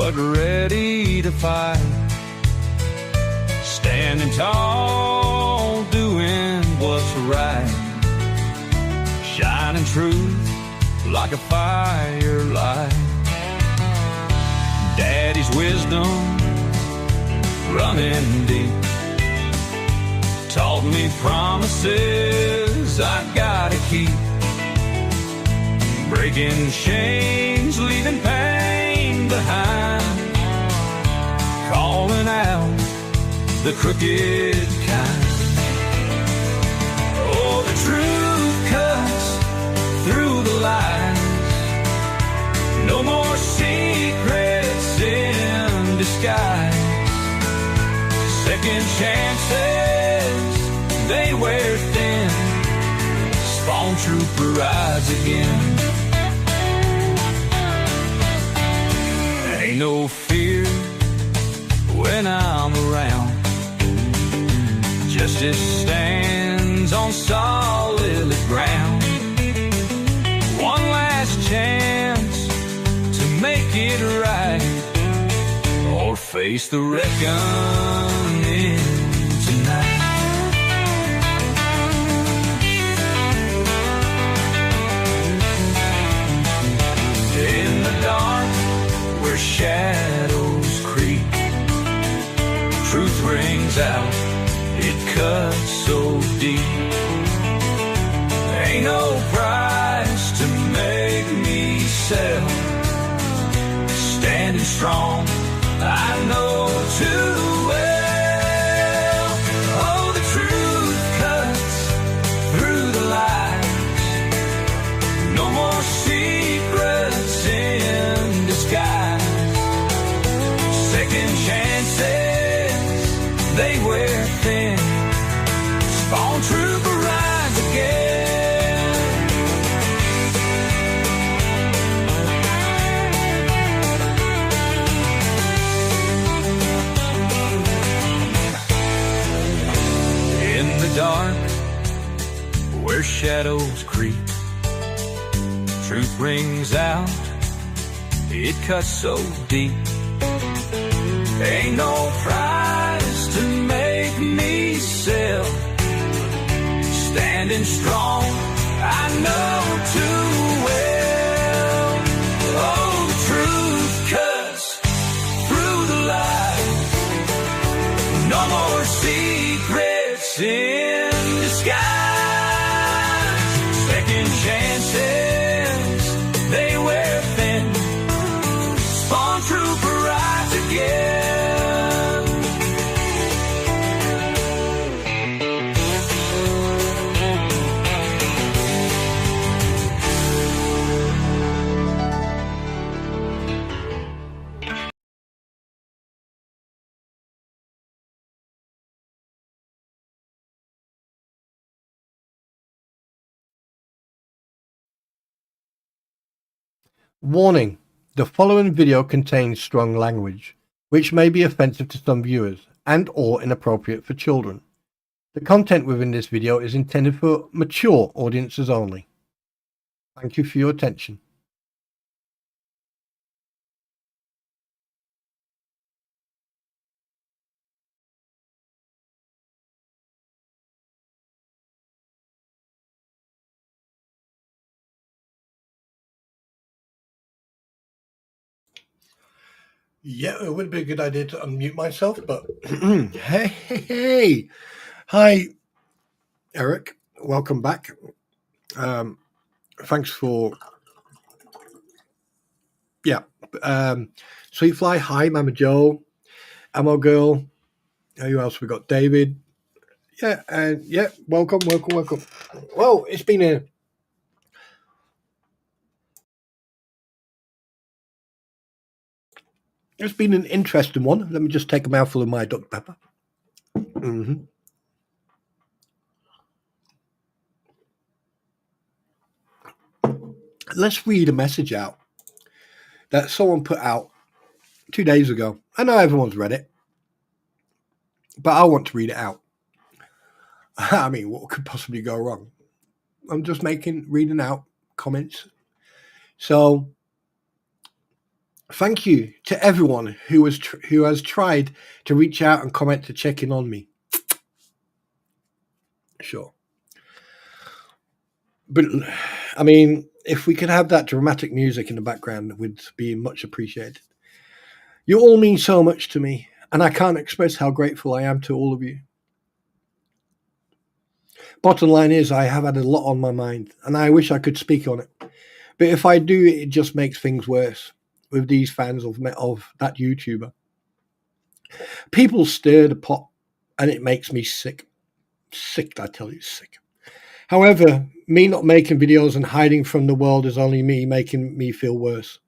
but ready to fight. Standing tall, doing what's right. Shining truth like a firelight. Daddy's wisdom running deep taught me promises I gotta keep. Breaking chains, leaving pain behind. Calling out the crooked kind. Oh, the truth cuts through the lies. No more secrets in disguise. Second chances, they wear thin. Spawn trooper rides again. Ain't no fear when I'm around. Justice stands on solid ground. One last chance to make it right, or face the reckoning tonight. In the dark where shadows creep, truth rings out, it cuts so deep. Ain't no price to make me sell. Standing strong, I know too well. Oh, the truth cuts through the lies. No more secrets in disguise. Second chances, they wear thin. Spawn trooper rides again. In the dark, where shadows creep, truth rings out, it cuts so deep. Ain't no price to make me sell. Standing strong, I know too well. Oh, the truth cuts through the lies. No more secrets in disguise. Second chances, they wear thin. Spawn trooper rides again. Warning: the following video contains strong language, which may be offensive to some viewers and or inappropriate for children. The content within this video is intended for mature audiences only. Thank you for your attention. Yeah, it would be a good idea to unmute myself, but hey, hi, Eric, welcome back. Thanks for, Sweetfly, hi, Mama Joe, Ammo Girl, who else we got? David, welcome. Well, it's been an interesting one. Let me just take a mouthful of my Dr. Pepper. Let's read a message out that someone put out 2 days ago. I know everyone's read it, but I want to read it out. I mean, what could possibly go wrong? I'm just reading out comments. So, Thank you to everyone who has tried to reach out and comment to check in on me. Sure. But I mean, if we could have that dramatic music in the background, it would be much appreciated. You all mean so much to me, and I can't express how grateful I am to all of you. Bottom line is, I have had a lot on my mind, and I wish I could speak on it. But if I do, it just makes things worse with these fans of that YouTuber. People stir the pot, and it makes me sick. Sick, I tell you, sick. However, me not making videos and hiding from the world is only me making me feel worse.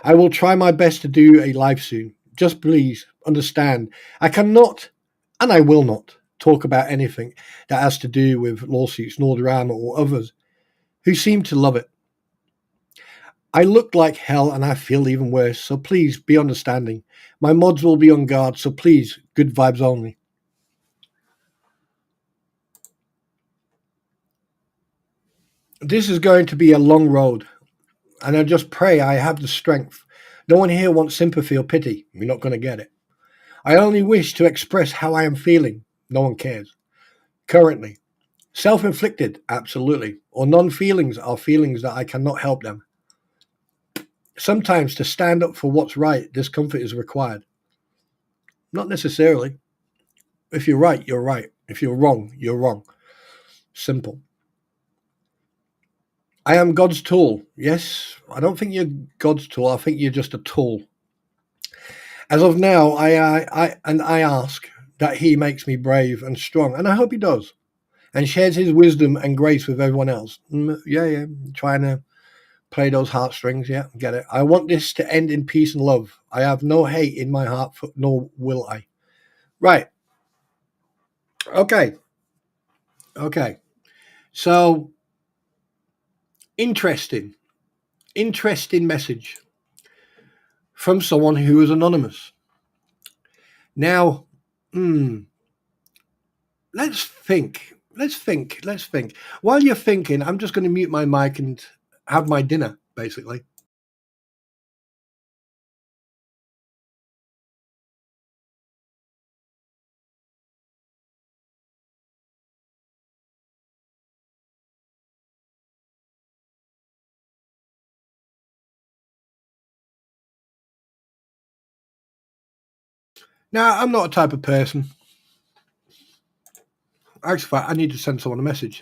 I will try my best to do a live soon. Just please understand, I cannot, and I will not, talk about anything that has to do with lawsuits, Nordirama or others who seem to love it. I look like hell and I feel even worse, so please be understanding. My mods will be on guard, so please, good vibes only. This is going to be a long road, and I just pray I have the strength. No one here wants sympathy or pity. You're not going to get it. I only wish to express how I am feeling. No one cares. Currently. Self-inflicted, absolutely. Or non-feelings are feelings that I cannot help them. Sometimes to stand up for what's right, discomfort is required. Not necessarily. If you're right, you're right. If you're wrong, you're wrong. Simple. I am God's tool. Yes, I don't think you're God's tool. I think you're just a tool. As of now, I ask that He makes me brave and strong, and I hope He does, and shares His wisdom and grace with everyone else. Yeah, trying to play those heartstrings. Yeah, get it. I want this to end in peace and love. I have no hate in my heart, nor will I. Right. Okay. So interesting message from someone who is anonymous. Now, let's think. While you're thinking, I'm just going to mute my mic and have my dinner, basically. Now, I'm not a type of person. Actually, I need to send someone a message.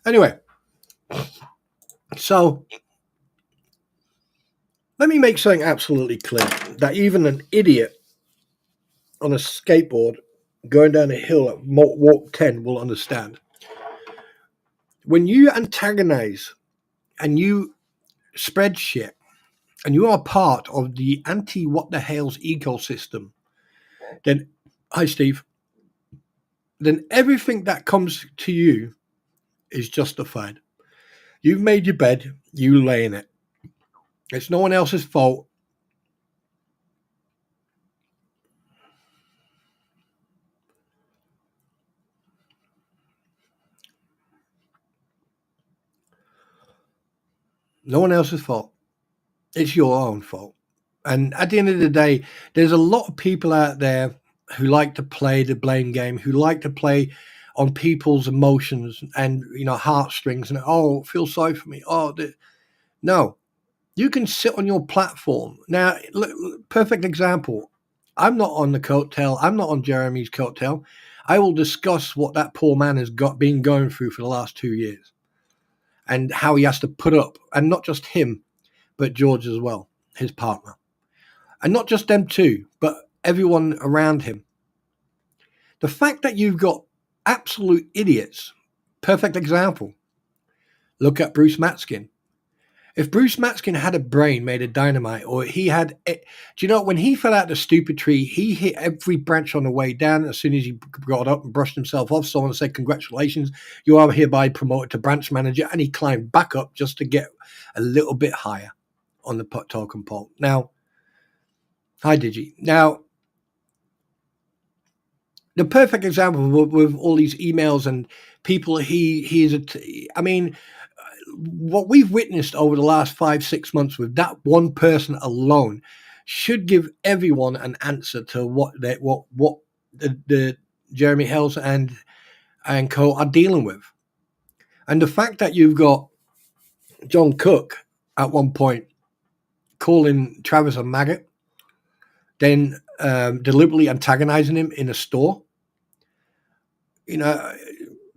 Anyway, so let me make something absolutely clear that even an idiot on a skateboard going down a hill at walk 10 will understand. When you antagonize and you spread shit and you are part of the anti-what the hell's ecosystem, then, hi Steve, then everything that comes to you is justified. You've made your bed, you lay in it. It's no one else's fault. No one else's fault. It's your own fault. And at the end of the day, there's a lot of people out there who like to play the blame game, who like to play on people's emotions and heartstrings and feel sorry for me. No, you can sit on your platform now. Look, perfect example. I'm not on the coattail. I'm not on Jeremy's coattail. I will discuss what that poor man has been going through for the last 2 years and how he has to put up, and not just him, but George as well, his partner. And not just them two, but everyone around him. The fact that you've got absolute idiots, perfect example. Look at Bruce Matskin. If Bruce Matskin had a brain made of dynamite, or he had, do you know, when he fell out the stupid tree, he hit every branch on the way down. As soon as he got up and brushed himself off, someone said, "Congratulations, you are hereby promoted to branch manager." And he climbed back up just to get a little bit higher on the token pole. Now, hi, Digi. Now, the perfect example with all these emails and people I mean, what we've witnessed over the last 5-6 months with that one person alone should give everyone an answer to what the Jeremy Hells and co are dealing with. And the fact that you've got John Cook at one point calling Travis a maggot, then deliberately antagonizing him in a store, you know,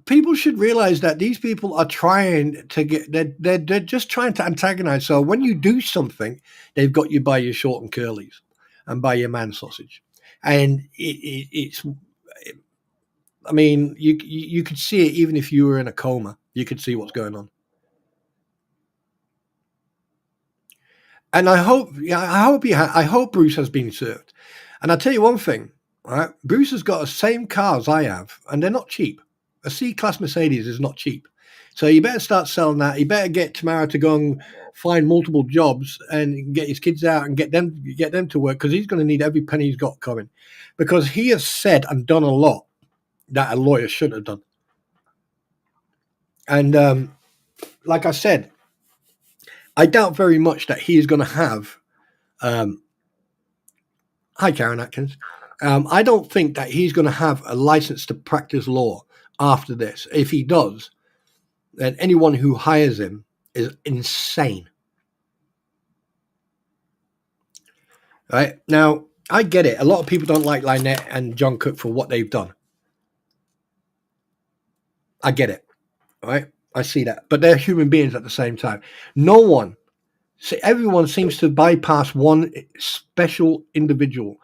people should realize that these people are trying to get, they're just trying to antagonize. So when you do something, they've got you by your short and curlies and by your man sausage. And it's, I mean, you could see it even if you were in a coma. You could see what's going on. And I hope Bruce has been served. And I'll tell you one thing, right? Bruce has got the same cars I have, and they're not cheap. A C-Class Mercedes is not cheap. So you better start selling that. You better get Tamara to go and find multiple jobs and get his kids out and get them to work, because he's going to need every penny he's got coming. Because he has said and done a lot that a lawyer shouldn't have done. And like I said, I doubt very much that he is going to have hi, Karen Atkins. I don't think that he's going to have a license to practice law after this. If he does, then anyone who hires him is insane. Right? Now, I get it. A lot of people don't like Lynette and John Cook for what they've done. I get it. Right? I see that. But they're human beings at the same time. Everyone seems to bypass one special individual.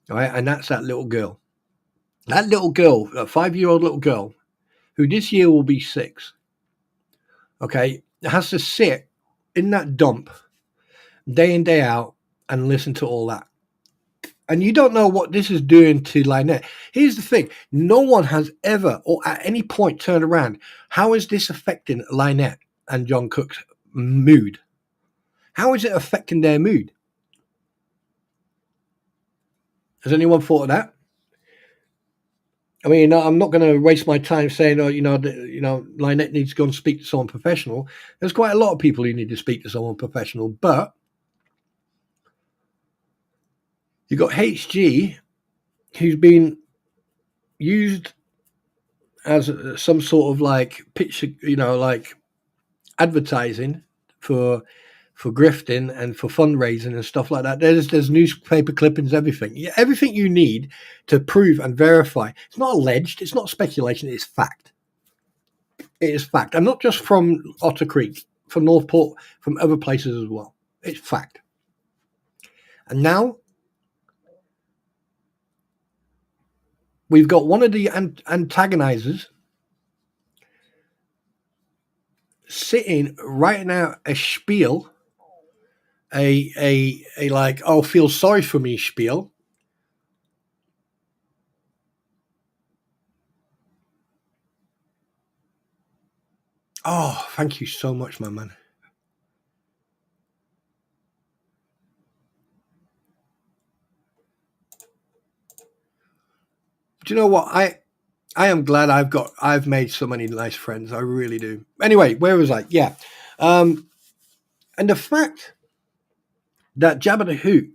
Right? And that's that little girl. That little girl, a 5-year-old little girl, who this year will be 6, okay, has to sit in that dump day in, day out and listen to all that. And you don't know what this is doing to Lynette. Here's the thing. No one has ever or at any point turned around. How is this affecting Lynette and John Cook's mood? How is it affecting their mood? Has anyone thought of that? I mean, I'm not going to waste my time saying, Lynette needs to go and speak to someone professional. There's quite a lot of people who need to speak to someone professional, but you've got HG, who's been used as some sort of like picture, like advertising for grifting and for fundraising and stuff like that. There's newspaper clippings, everything you need to prove and verify. It's not alleged, it's not speculation, it's fact. It is fact, and not just from Otter Creek, from Northport, from other places as well. It's fact. And now we've got one of the antagonizers sitting writing out a spiel, a like, oh, feel sorry for me spiel. Oh, thank you so much, my man. Do you know what? I am glad I've made so many nice friends. I really do. Anyway, where was I? Yeah. And the fact that Jabba the Hoot,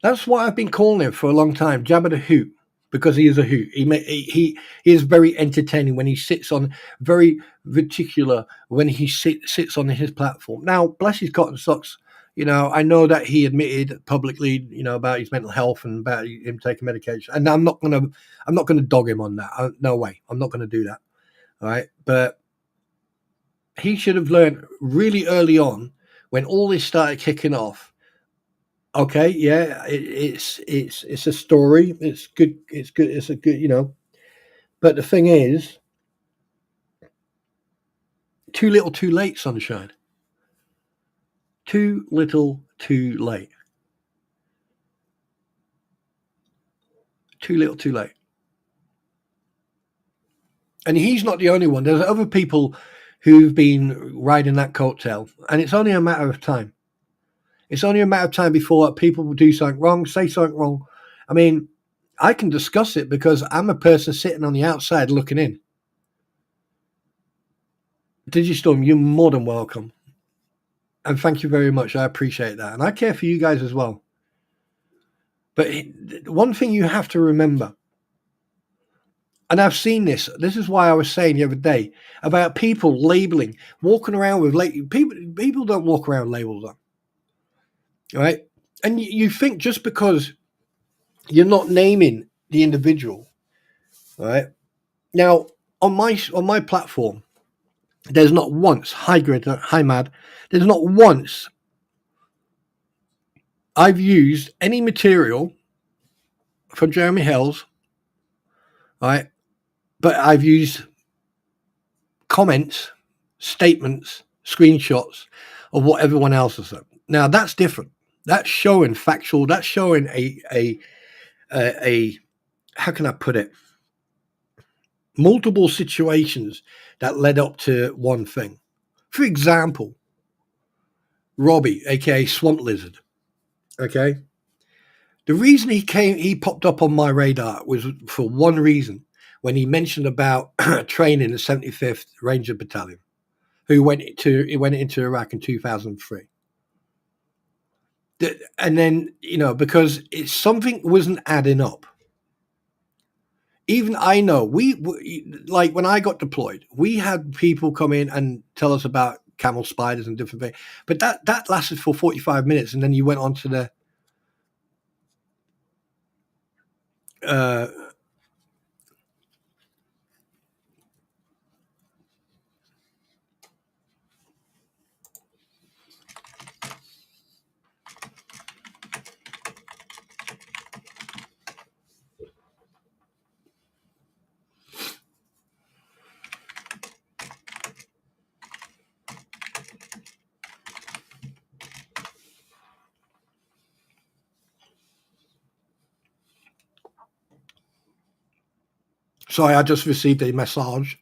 that's what I've been calling him for a long time, Jabba the Hoot, because he is a hoot. He is very entertaining when he sits on, very reticular when he sits on his platform. Now, bless his cotton socks. I know that he admitted publicly, about his mental health and about him taking medication. And I'm not gonna dog him on that. No way. I'm not gonna do that. All right. But he should have learned really early on, when all this started kicking off. Okay, yeah, it's a story. It's good. It's good. It's a good. But the thing is, too little, too late, sunshine. Too little, too late. Too little, too late. And he's not the only one. There's other people who've been riding that coattail, and it's only a matter of time. It's only a matter of time before people will do something wrong, say something wrong. I mean, I can discuss it because I'm a person sitting on the outside looking in. Digistorm, you're more than welcome. And thank you very much. I appreciate that. And I care for you guys as well. But one thing you have to remember, and I've seen this is why I was saying the other day about people labeling, walking around with people don't walk around labels on. Right? And you think just because you're not naming the individual, right? Now, on my platform, there's not once, hi Grid, hi Mad, there's not once I've used any material from Jeremy Hells, right? But I've used comments, statements, screenshots of what everyone else has done. Now that's different. That's showing factual. That's showing a how can I put it? Multiple situations that led up to one thing. For example, Robbie, aka Swamp Lizard. Okay. The reason he popped up on my radar was for one reason, when he mentioned about training the 75th Ranger Battalion, who went into Iraq in 2003. And then, because something wasn't adding up. Even I know, we like when I got deployed, we had people come in and tell us about camel spiders and different things, but that lasted for 45 minutes, and then you went on to the sorry, I just received a massage.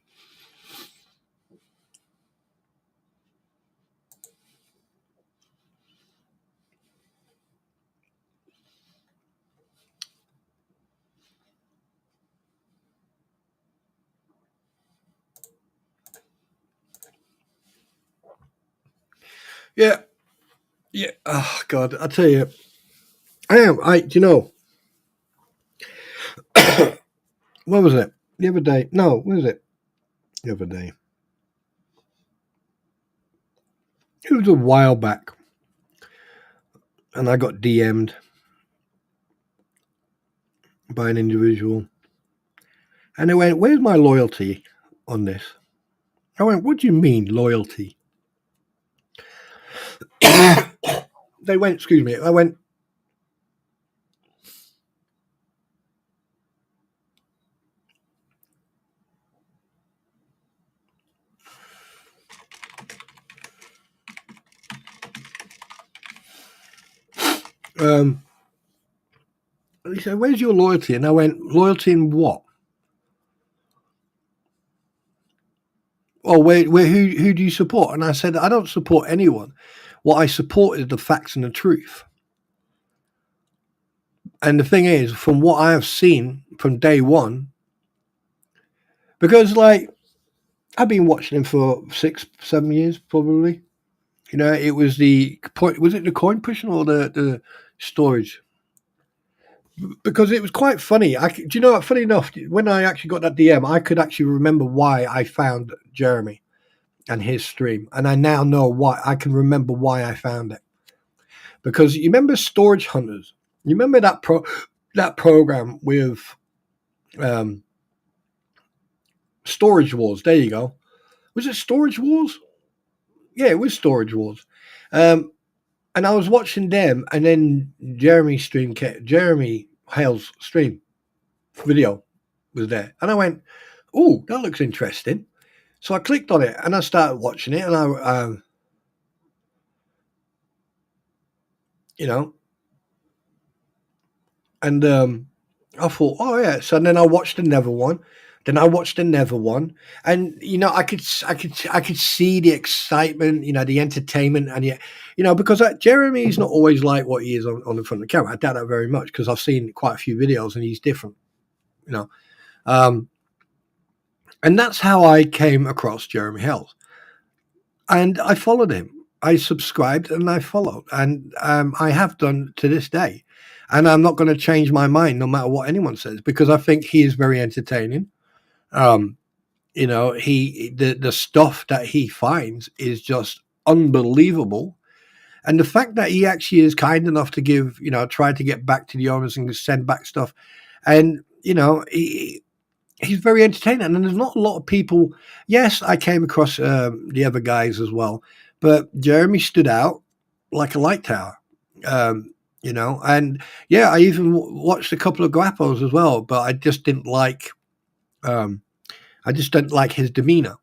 Yeah. Oh God, I tell you, what was it? The other day? No, what was it? The other day. It was a while back, and I got DM'd by an individual, and they went, "Where's my loyalty on this?" I went, "What do you mean loyalty?" They went, "Excuse me." I went, he said, "Where's your loyalty?" And I went, "Loyalty in what?" "Oh, who do you support?" And I said, "I don't support anyone. What I support is the facts and the truth." And the thing is, from what I have seen from day one, because I've been watching him for 6-7 years, probably. It was the point. Was it the coin pushing or the storage? Because it was quite funny. Do you know what? Funny enough, when I actually got that DM, I could actually remember why I found Jeremy and his stream, and I now know why. I can remember why I found it. Because you remember Storage Hunters? You remember that program with Storage Wars? There you go. Was it Storage Wars? Yeah, it was Storage Wars. And I was watching them, and then Jeremy Hale's stream video was there, and I went, "Oh, that looks interesting." So I clicked on it, and I started watching it, and you know, and I thought, oh yeah. So then I watched another one. Then I watched another one, and I could see the excitement, the entertainment, and yet, because Jeremy's not always like what he is on the front of the camera. I doubt that very much because I've seen quite a few videos, and he's different, you know. Um, and that's how I came across Jeremy Hells, and I followed him. I subscribed and I followed, and I have done to this day. And I'm not going to change my mind no matter what anyone says because I think he is very entertaining. Um, the stuff that he finds is just unbelievable, and the fact that he actually is kind enough to give, try to get back to the owners and send back stuff, and he's very entertaining. And there's not a lot of people. Yes, I came across the other guys as well, but Jeremy stood out like a light tower. And yeah, I even watched a couple of Guapos as well, but I just didn't like. I just don't like his demeanor.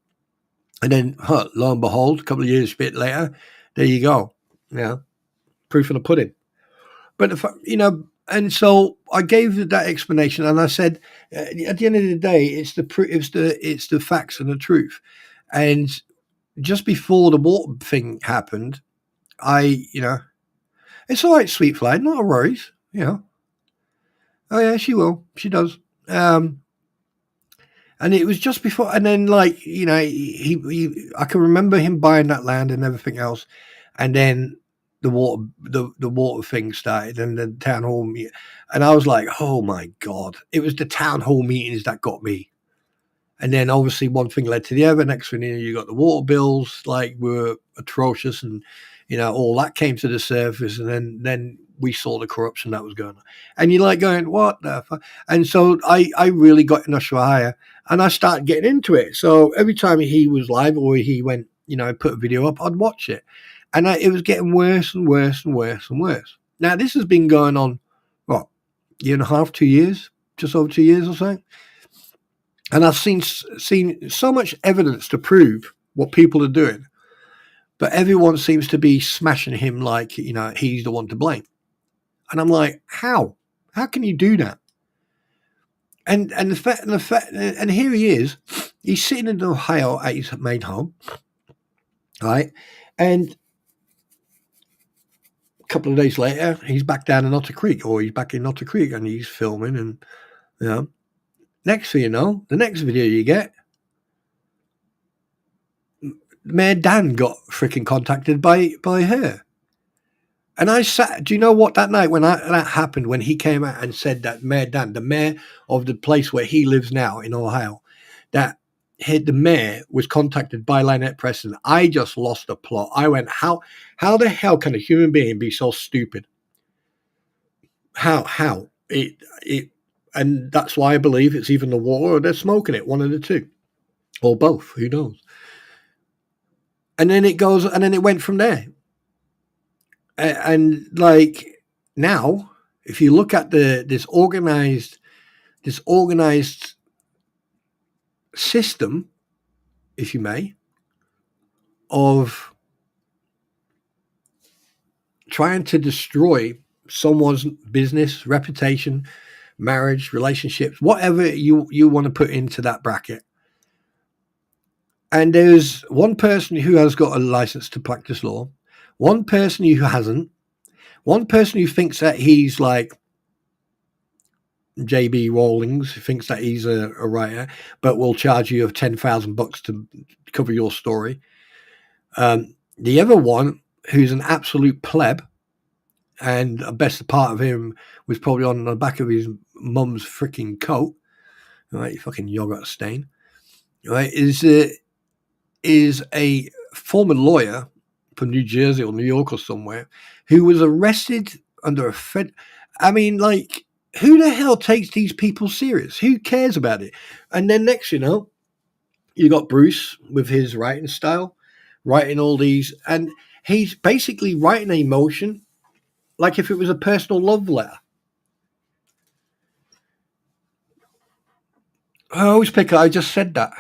And then, lo and behold, a couple of years bit later, there you go. Proof in the pudding. But and so I gave that explanation, and I said, at the end of the day, it's the facts and the truth. And just before the water thing happened, it's all right, sweet fly, not a worries. Oh yeah, she will, she does. And it was just before, and then I can remember him buying that land and everything else, and then the water thing started and the town hall meeting, and I was like, oh my god, it was the town hall meetings that got me. And then obviously one thing led to the other. Next thing you got the water bills were atrocious, and all that came to the surface, and then we saw the corruption that was going on, and you're like going, what the fuck? And so I really got in Ushuaia, and I started getting into it. So every time he was live or he went, put a video up, I'd watch it, and it was getting worse and worse and worse and worse. Now this has been going on, what, year and a half, 2 years, just over 2 years or so. And I've seen so much evidence to prove what people are doing, but everyone seems to be smashing him like, he's the one to blame. And I'm like, how? How can you do that? And the fact, and here he is, he's sitting in Ohio at his main home, right? And a couple of days later, he's back down in Otter Creek, or he's back in Otter Creek, and he's filming, and next thing you know, the next video you get, Mayor Dan got freaking contacted by her. And I sat, do you know what, that night when that happened, when he came out and said that Mayor Dan, the mayor of the place where he lives now in Ohio, that the mayor was contacted by Lynette Preston, I just lost the plot. I went, how the hell can a human being be so stupid? How? And that's why I believe it's either the water or they're smoking it, one of the two. Or both, who knows? And then it goes, and then it went from there. And now, if you look at this organized system, if you may, of trying to destroy someone's business, reputation, marriage, relationships, whatever you want to put into that bracket. And there's one person who has got a license to practice law, one person who hasn't, one person who thinks that he's like J.B. Rawlings, who thinks that he's a writer, but will charge you of $10,000 to cover your story. The other one, who's an absolute pleb, and the best part of him was probably on the back of his mum's freaking coat, right? Fucking yogurt stain, right? Is a former lawyer from New Jersey or New York or somewhere who was arrested under a Fed. I mean, who the hell takes these people serious? Who cares about it? And then next, you got Bruce with his writing style, writing all these, and he's basically writing emotion like if it was a personal love letter. I always pick it. I just said that.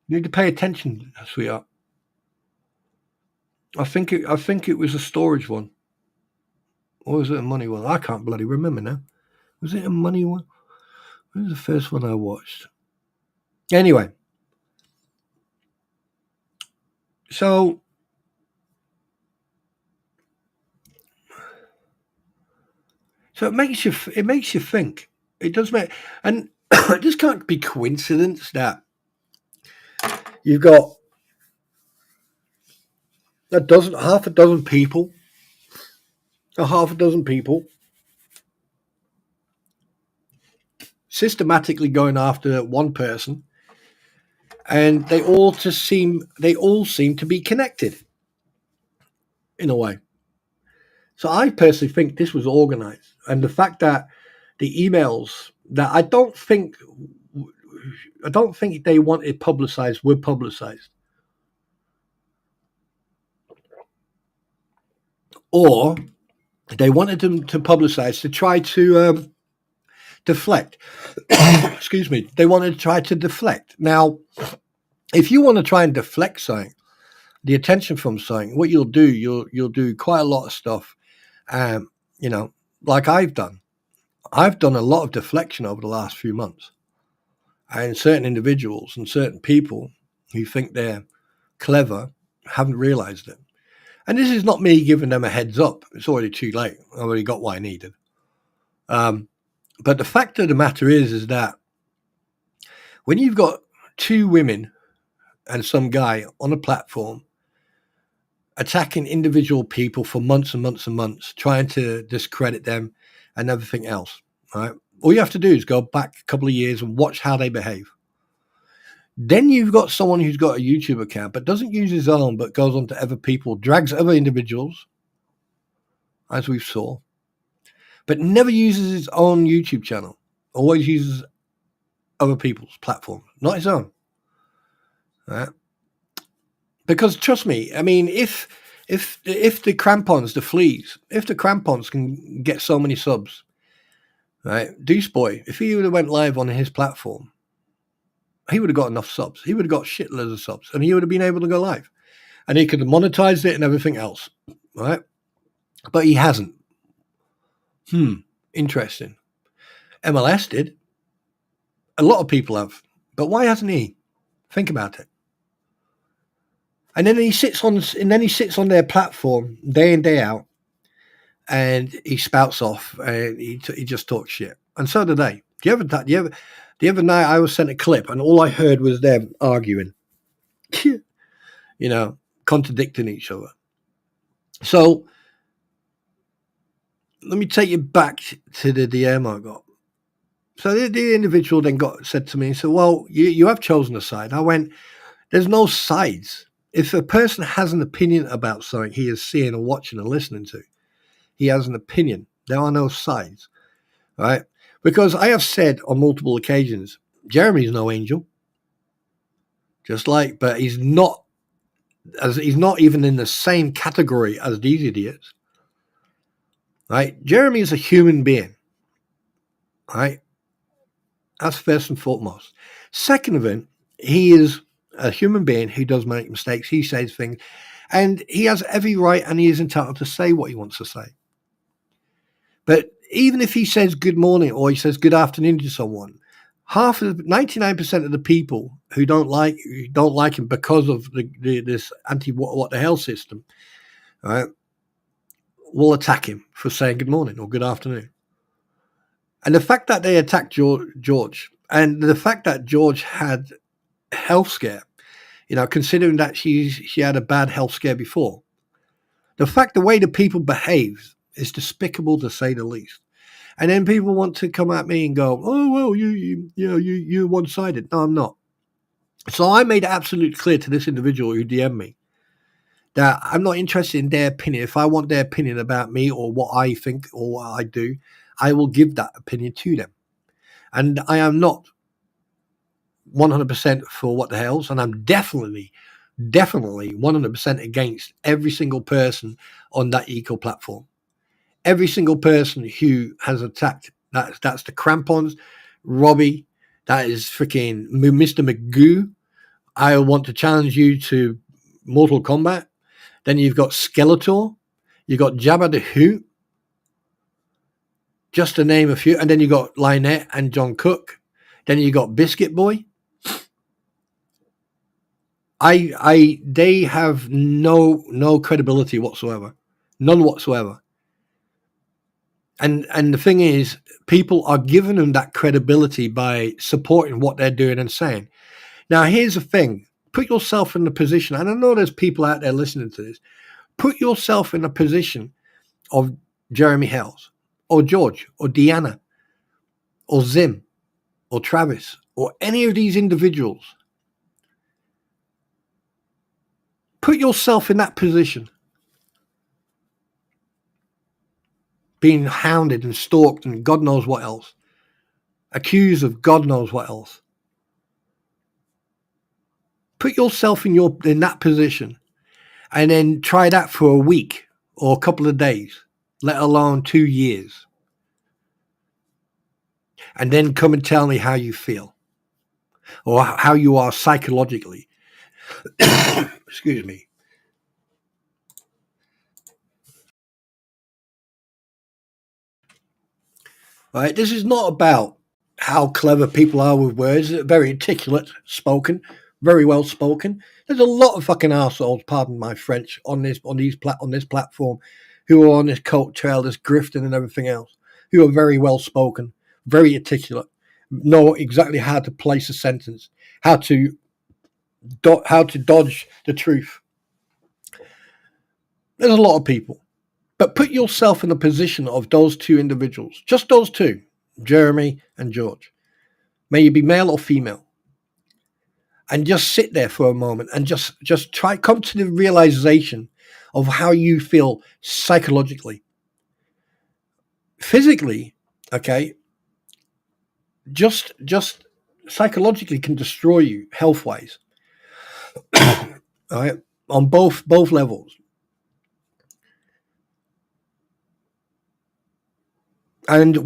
You need to pay attention, sweetheart. I think it was a storage one. Or was it a money one? I can't bloody remember now. Was it a money one? What was the first one I watched? Anyway, so it makes you think. It does make, and it just can't be coincidence that you've got half a dozen people systematically going after one person, and they all seem to be connected in a way. So I personally think this was organized, and the fact that the emails that I don't think they wanted publicized were publicized, or they wanted them to publicize to try to deflect. Excuse me. They wanted to try to deflect. Now, if you want to try and deflect something, the attention from something, what you'll do, you'll do quite a lot of stuff. Like I've done. I've done a lot of deflection over the last few months, and certain individuals and certain people who think they're clever haven't realized it. And this is not me giving them a heads up. It's already too late. I already got what I needed. But the fact of the matter is that when you've got two women and some guy on a platform attacking individual people for months and months and months, trying to discredit them and everything else, right? All you have to do is go back a couple of years and watch how they behave. Then you've got someone who's got a YouTube account but doesn't use his own, but goes on to other people, drags other individuals, as we saw, but never uses his own YouTube channel. Always uses other people's platform, not his own. Right? Because trust me, I mean, if the crampons, the fleas, if the crampons can get so many subs, right? Deuce Boy, if he would have went live on his platform, he would have got enough subs. He would have got shitloads of subs, and he would have been able to go live, and he could have monetized it and everything else, right? But he hasn't. Interesting. MLS did. A lot of people have, but why hasn't he? Think about it. And then he sits on their platform day in, day out, and he spouts off and he just talks shit. And so do they. The other night I was sent a clip and all I heard was them arguing, contradicting each other. So let me take you back to the DM I got. So the individual then said to me, so, well, you have chosen a side. I went, there's no sides. If a person has an opinion about something he is seeing or watching and listening to, he has an opinion. There are no sides, right? Because I have said on multiple occasions, Jeremy's no angel. But he's not even in the same category as these idiots, right? Jeremy is a human being, right? That's first and foremost. Second of it, he is a human being who does make mistakes. He says things, and he has every right and he is entitled to say what he wants to say. But even if he says good morning or he says good afternoon to someone, 99% of the people who don't like him because of this anti what the hell system, right, will attack him for saying good morning or good afternoon. And the fact that they attacked George, and the fact that George had a health scare, considering that she had a bad health scare before, the way the people behave is despicable to say the least. And then people want to come at me and go, oh, well, you're one-sided. No, I'm not. So I made it absolutely clear to this individual who DM'd me that I'm not interested in their opinion. If I want their opinion about me or what I think or what I do, I will give that opinion to them. And I am not 100% for what the hells, and I'm definitely 100% against every single person on that eco platform. Every single person who has attacked, that's the crampons, Robbie, that is freaking Mr. Magoo. I want to challenge you to Mortal Kombat. Then you've got Skeletor, you've got Jabba the Hutt, just to name a few. And then you got Lynette and John Cook. Then you got Biscuit Boy. They have no credibility whatsoever, none whatsoever. And the thing is, people are giving them that credibility by supporting what they're doing and saying. Now, here's the thing: put yourself in the position. And I know there's people out there listening to this. Put yourself in the position of Jeremy Hells, or George, or Deanna, or Zim, or Travis, or any of these individuals. Put yourself in that position, being hounded and stalked and God knows what else, accused of God knows what else. Put yourself in that position, and then try that for a week or a couple of days, let alone 2 years, and then come and tell me how you feel or how you are psychologically. Excuse me. Right? This is not about how clever people are with words. Very articulate, spoken, very well spoken. There's a lot of fucking arseholes, pardon my French, on this platform, who are on this coat trail, this grifting and everything else, who are very well spoken, very articulate, know exactly how to place a sentence, how to dodge the truth. There's a lot of people. But put yourself in the position of those two individuals, just those two, Jeremy and George. May you be male or female. And just sit there for a moment and just come to the realization of how you feel psychologically. Physically, okay, just psychologically can destroy you health-wise. All right, on both levels. And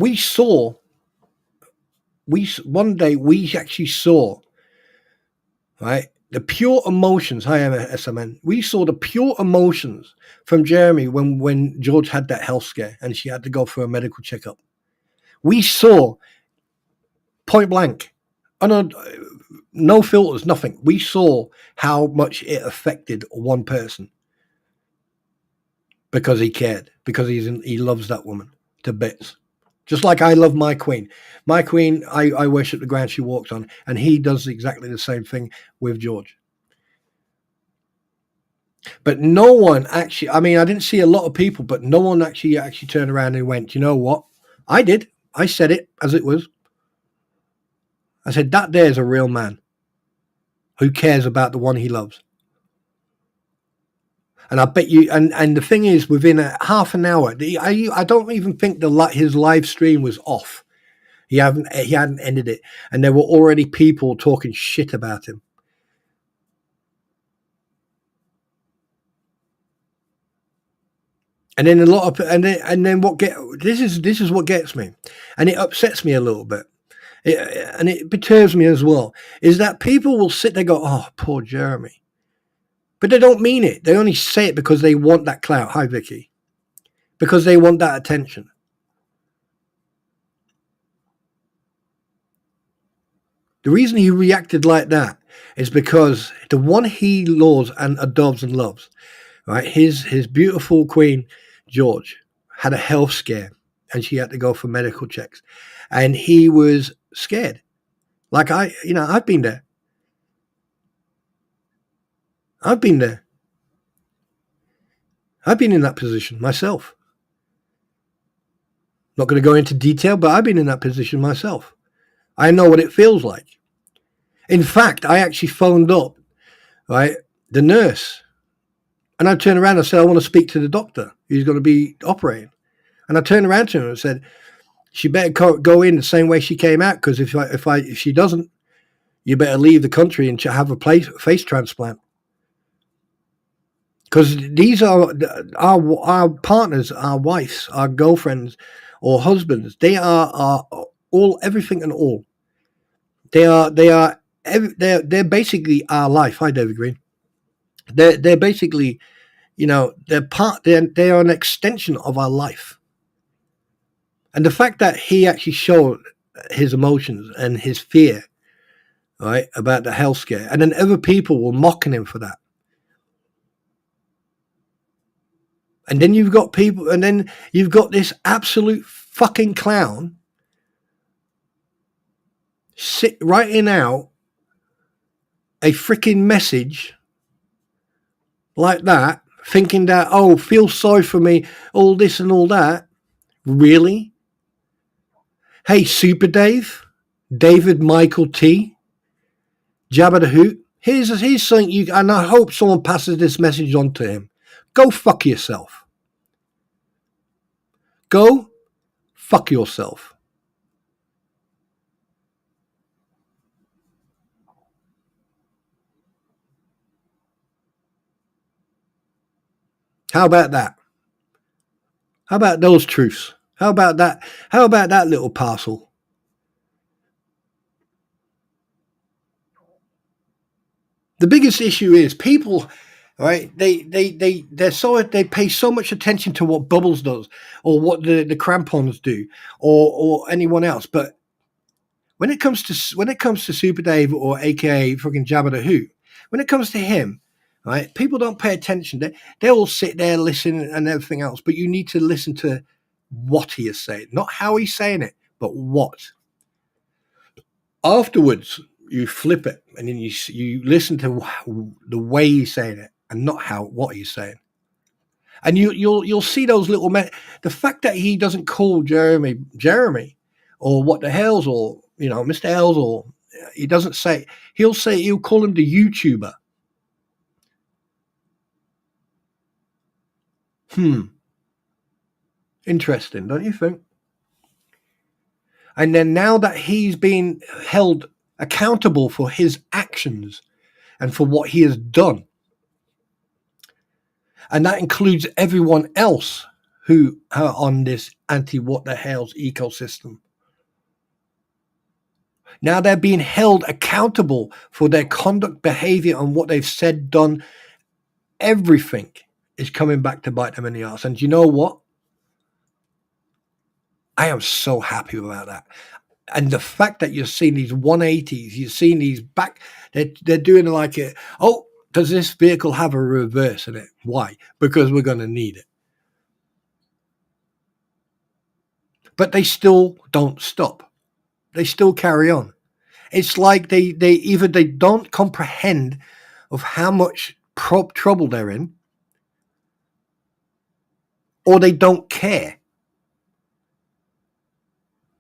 one day we actually saw, right, the pure emotions. Hi, SMN. We saw the pure emotions from Jeremy when George had that health scare and she had to go for a medical checkup. We saw point blank, no filters, nothing. We saw how much it affected one person because he cared, because he loves that woman to bits. Just like I love my queen. My queen, I worship the ground she walks on, and he does exactly the same thing with George. But no one actually, I mean, I didn't see a lot of people, but no one actually turned around and went, you know what? I did. I said it as it was. I said, that there's a real man who cares about the one he loves. And I bet you, and the thing is, within a half an hour, I don't even think his live stream was off. He hadn't ended it, and there were already people talking shit about him. And then this is what gets me, and it upsets me a little bit, and it perturbs me as well, is that people will sit there and go, oh, poor Jeremy. But they don't mean it. They only say it because they want that clout. Hi, Vicky. Because they want that attention. The reason he reacted like that is because the one he laws and adoves and loves, right? His beautiful queen, George, had a health scare and she had to go for medical checks. And he was scared. Like I've been there. I've been there. I've been in that position myself. Not going to go into detail, but I've been in that position myself. I know what it feels like. In fact, I actually phoned up, right, the nurse. And I turned around and said, I want to speak to the doctor who's going to be operating. And I turned around to her and said, she better go in the same way she came out, because if she doesn't, you better leave the country and have a face transplant. Because these are our partners, our wives, our girlfriends, or husbands. They are all, everything and all. They're basically our life. Hi, David Green. They're basically, they're an extension of our life. And the fact that he actually showed his emotions and his fear, right, about the health scare, and then other people were mocking him for that. And then you've got people, and then you've got this absolute fucking clown writing out a freaking message like that, thinking that, oh, feel sorry for me, all this and all that. Really? Hey, Super Dave, David Michael T, Jabba the Hoot, here's something you, and I hope someone passes this message on to him. Go fuck yourself. Go fuck yourself. How about that? How about those truths? How about that? How about that little parcel? The biggest issue is people, right? They pay so much attention to what Bubbles does or what the crampons do or anyone else. But when it comes to Super Dave or AKA fucking Jabba the Hoot, when it comes to him, right? People don't pay attention. They all sit there, listen and everything else. But you need to listen to what he is saying, not how he's saying it, but what. Afterwards, you flip it and then you listen to the way he's saying it and not what he's saying. And you'll see those little the fact that he doesn't call Jeremy or what the hell's or Mr. Hells or he doesn't say he'll call him the YouTuber. Interesting, don't you think? And then now that he's been held accountable for his actions and for what he has done, and that includes everyone else who are on this what the hell's ecosystem. Now they're being held accountable for their conduct, behavior, and what they've said, done. Everything is coming back to bite them in the ass. And you know what? I am so happy about that. And the fact that you're seeing these 180s, you're seeing these back, they're doing like does this vehicle have a reverse in it? Why? Because we're going to need it. But they still don't stop. They still carry on. It's like they either they don't comprehend of how much trouble they're in, or they don't care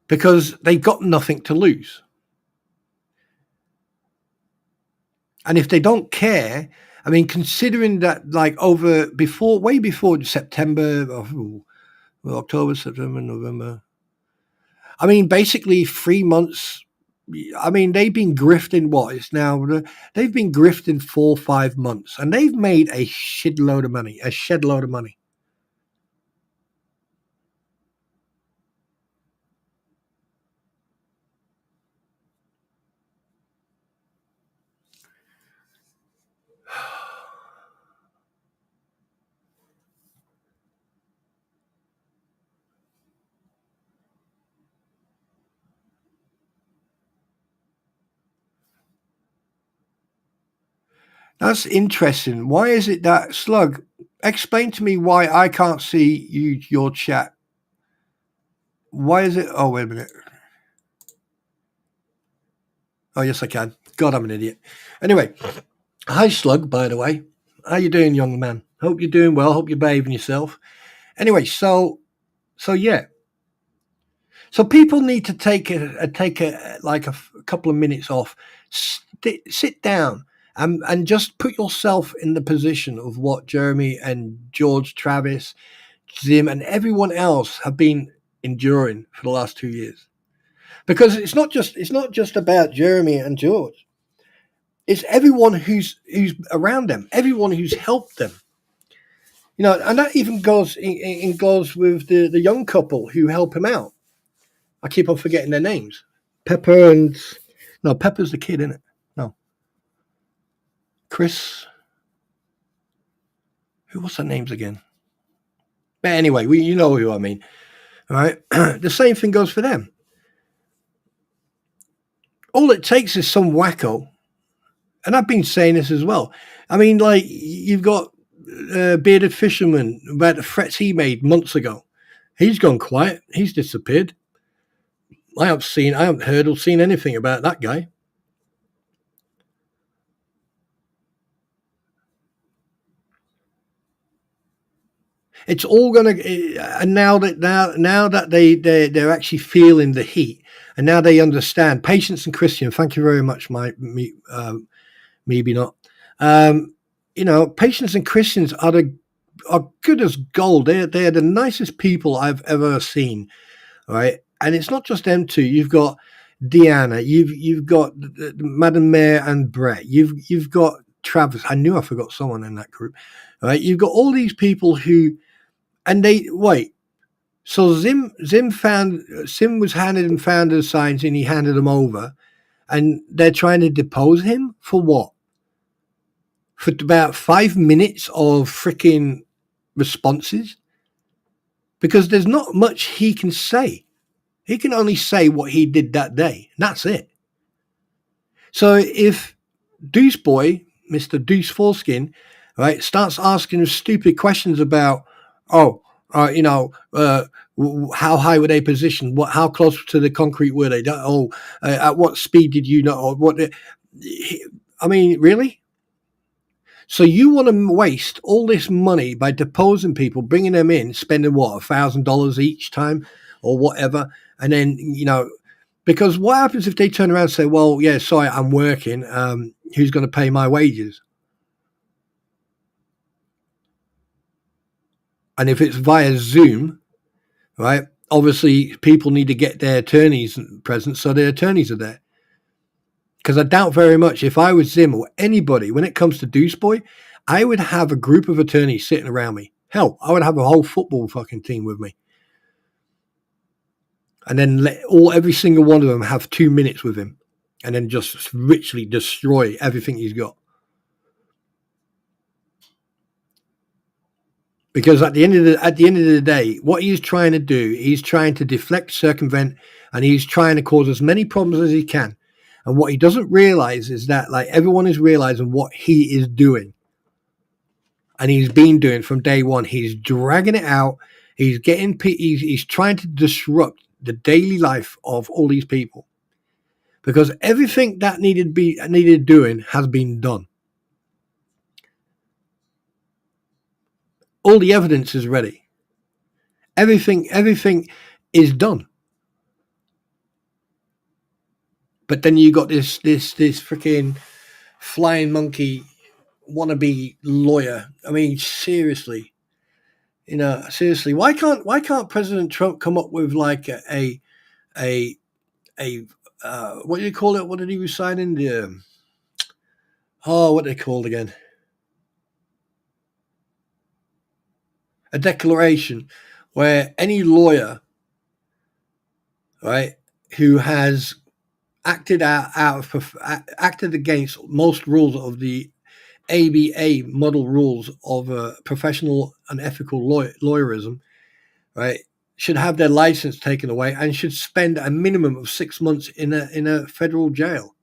because they've got nothing to lose. And if they don't care, I mean, considering that like way before September, October, September, November, I mean, basically 3 months. I mean, they've been grifting they've been grifting 4 or 5 months and they've made a shed load of money. That's interesting. Why is it that Slug? Explain to me why I can't see your chat. Why is it? Oh, wait a minute. Oh, yes, I can. God, I'm an idiot. Anyway, hi Slug. By the way, how you doing, young man? Hope you're doing well. Hope you're behaving yourself. Anyway, so yeah. So people need to take a couple of minutes off, sit down, and just put yourself in the position of what Jeremy and George, Travis, Zim, and everyone else have been enduring for the last 2 years. Because it's not just about Jeremy and George. It's everyone who's around them, everyone who's helped them. And that even goes with the young couple who help him out. I keep on forgetting their names. Pepper's the kid, isn't it? No. Chris. What's their names again? But anyway, you know who I mean. All right. The same thing goes for them. All it takes is some wacko, and I've been saying this as well. I mean, like, you've got Bearded Fisherman about the threats he made months ago. He's gone quiet. He's disappeared. I haven't heard or seen anything about that guy. It's all gonna, and now that they're actually feeling the heat, and now they understand. Patience and Christian, thank you very much, maybe not. Patience and Christians are good as gold. They're the nicest people I've ever seen. Right, and it's not just them two. You've got Deanna, you've got Madam Mayor and Brett. You've got Travis. I knew I forgot someone in that group. Right, you've got all these people who, and they wait. So Sim was handed him founder's signs and he handed them over, and they're trying to depose him for what? For about 5 minutes of freaking responses, because there's not much he can say. He can only say what he did that day. And that's it. So if Deuce Boy, Mr. Deuce Foreskin, right, starts asking stupid questions about, how high were they positioned? How close to the concrete were they? At what speed did you know? Or what? I mean, really? So you want to waste all this money by deposing people, bringing them in, spending what, $1,000 each time or whatever, and then because what happens if they turn around and say, "Well, yeah, sorry, I'm working. Who's going to pay my wages?" And if it's via Zoom, right? Obviously, people need to get their attorneys present, so their attorneys are there. Because I doubt very much if I was Zim or anybody, when it comes to Deuce Boy, I would have a group of attorneys sitting around me. Hell, I would have a whole football fucking team with me. And then every single one of them have 2 minutes with him. And then just richly destroy everything he's got. Because at the end of the day, what he's trying to do, he's trying to deflect, circumvent, and he's trying to cause as many problems as he can. And what he doesn't realize is that, like, everyone is realizing what he is doing. And he's been doing from day one. He's dragging it out. He's trying to disrupt the daily life of all these people. Because everything that needed doing has been done. All the evidence is ready. Everything is done. But then you got this freaking flying monkey wannabe lawyer. I mean, seriously, why can't President Trump come up with like a what do you call it? What did he sign in the what they called again? A declaration where any lawyer, right, who has acted acted against most rules of the ABA model rules of professional and ethical lawyerism, right, should have their license taken away and should spend a minimum of 6 months in a federal jail.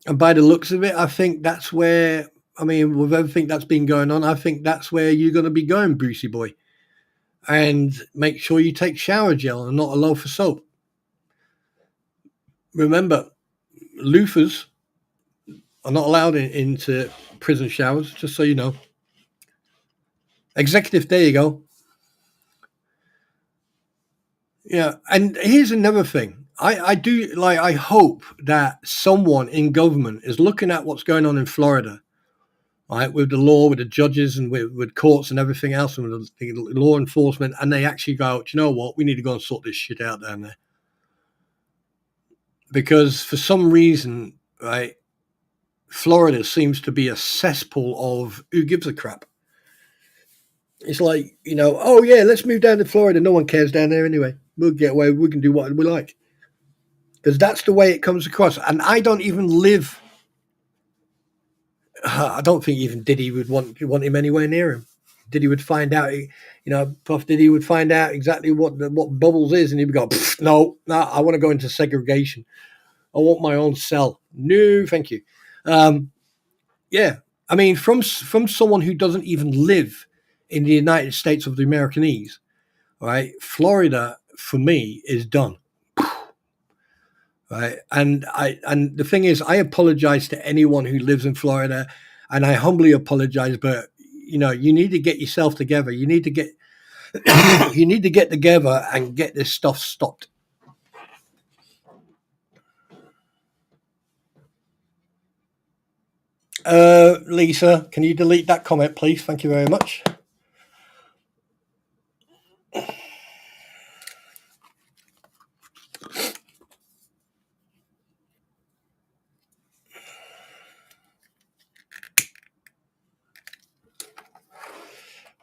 And by the looks of it, I think that's where, I mean, with everything that's been going on, I think that's where you're going to be going, Brucey boy. And make sure you take shower gel and not a loaf of soap. Remember, loofahs are not allowed into prison showers, just so you know. Executive, there you go. Yeah, and here's another thing. I hope that someone in government is looking at what's going on in Florida, right, with the law, with the judges and with courts and everything else, and with the law enforcement, and they actually go, do you know what, we need to go and sort this shit out down there. Because for some reason, right, Florida seems to be a cesspool of who gives a crap. It's like, oh yeah, let's move down to Florida. No one cares down there anyway. We'll get away. We can do what we like. Because that's the way it comes across. And I don't even live. I don't think even Diddy would want him anywhere near him. Diddy would find out, Puff Diddy would find out exactly what bubbles is, and he'd go, no, I want to go into segregation. I want my own cell. No, thank you. Yeah, I mean, from someone who doesn't even live in the United States of the Americanese, right? Florida for me is done, right? And the thing is, I apologize to anyone who lives in Florida, and I humbly apologize. But you need to get yourself together. You need to get you need to get together and get this stuff stopped. Lisa, can you delete that comment, please? Thank you very much.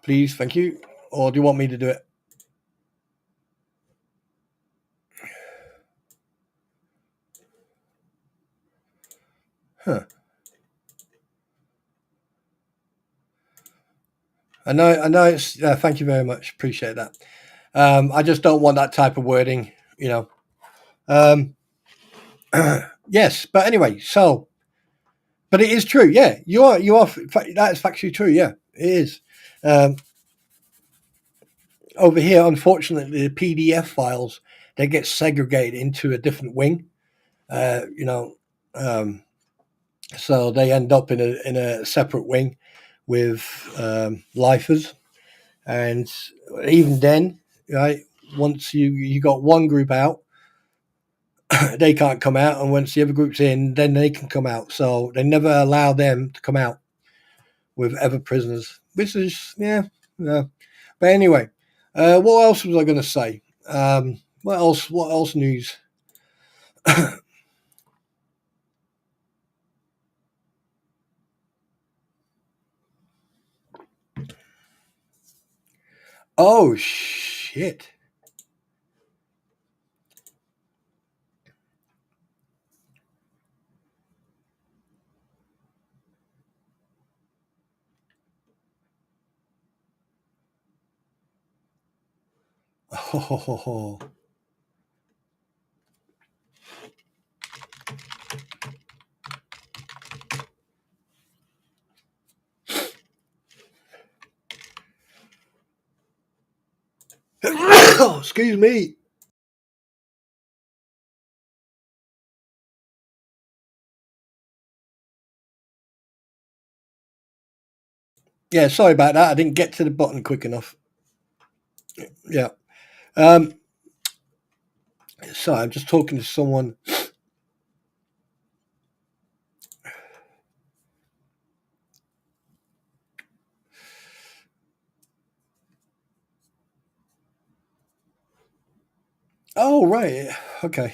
Please, thank you. Or do you want me to do it? Huh. I know. It's. Thank you very much. Appreciate that. I just don't want that type of wording. Yes, but anyway. So, but it is true. Yeah, you are. That is factually true. Yeah, it is. Over here, unfortunately, the PDF files, they get segregated into a different wing. So they end up in a separate wing with lifers, and even then, right, once you got one group out, they can't come out, and once the other group's in, then they can come out. So they never allow them to come out with other prisoners, which is yeah. But anyway, what else was I going to say? What else? What else news? Oh shit! Oh. Excuse me. Yeah, sorry about that. I didn't get to the button quick enough. Yeah. Sorry, I'm just talking to someone. Oh, right. Okay.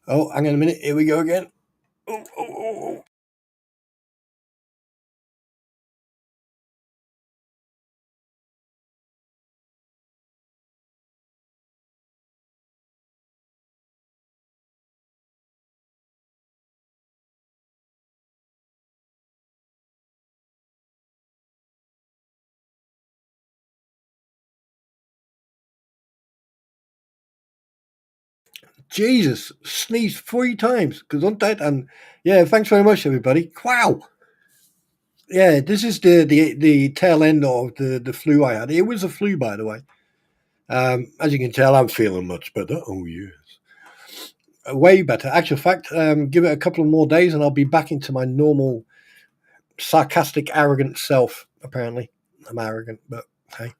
Oh, hang on a minute. Here we go again. Oh. Jesus, sneezed 3 times. Gesundheit, and yeah, thanks very much, everybody. Wow. Yeah, this is the tail end of the flu I had. It was a flu, by the way. As you can tell, I'm feeling much better. Oh, yes. Way better. Actual fact, give it a couple of more days and I'll be back into my normal sarcastic, arrogant self, apparently. I'm arrogant, but hey.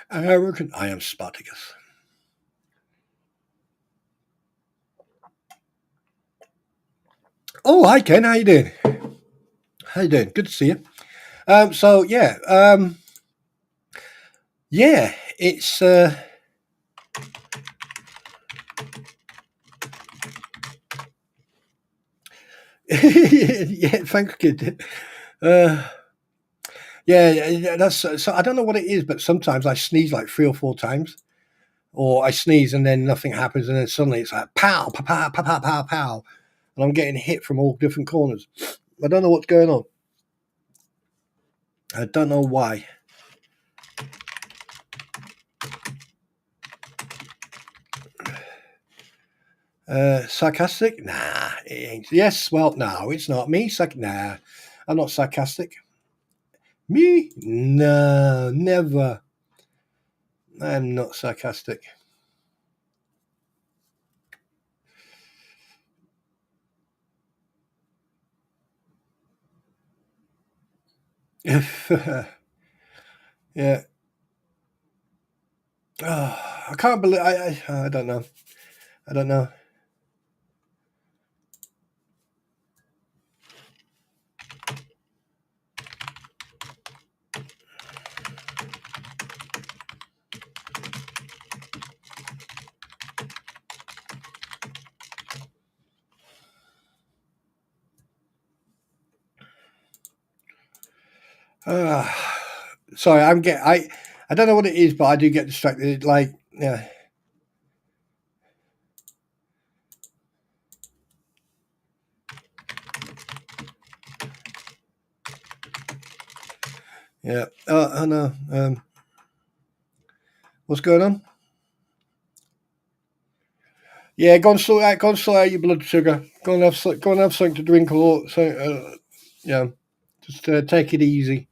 Arrogant. I am Spartacus. Oh, hi, Ken. How you doing? How you doing? Good to see you. So, yeah. Yeah, it's... yeah, thanks, kid. Yeah, that's so. I don't know what it is, but sometimes I sneeze like 3 or 4 times, Or I sneeze and then nothing happens, and then suddenly it's like pow, pow, pow, pow, pow, pow, pow, and I'm getting hit from all different corners. I don't know what's going on. I don't know why. Sarcastic? Nah, it ain't. Yes, well, no, it's not me. Nah, I'm not sarcastic. Me? No, never. I'm not sarcastic. Yeah. Oh, I can't believe. I don't know. I don't know. Sorry, I don't know what it is, but I do get distracted. Like, yeah. Yeah. Oh no. What's going on? Yeah, go and sort out. Go and sort out your blood sugar. Go and have something to drink or so. Yeah, just take it easy.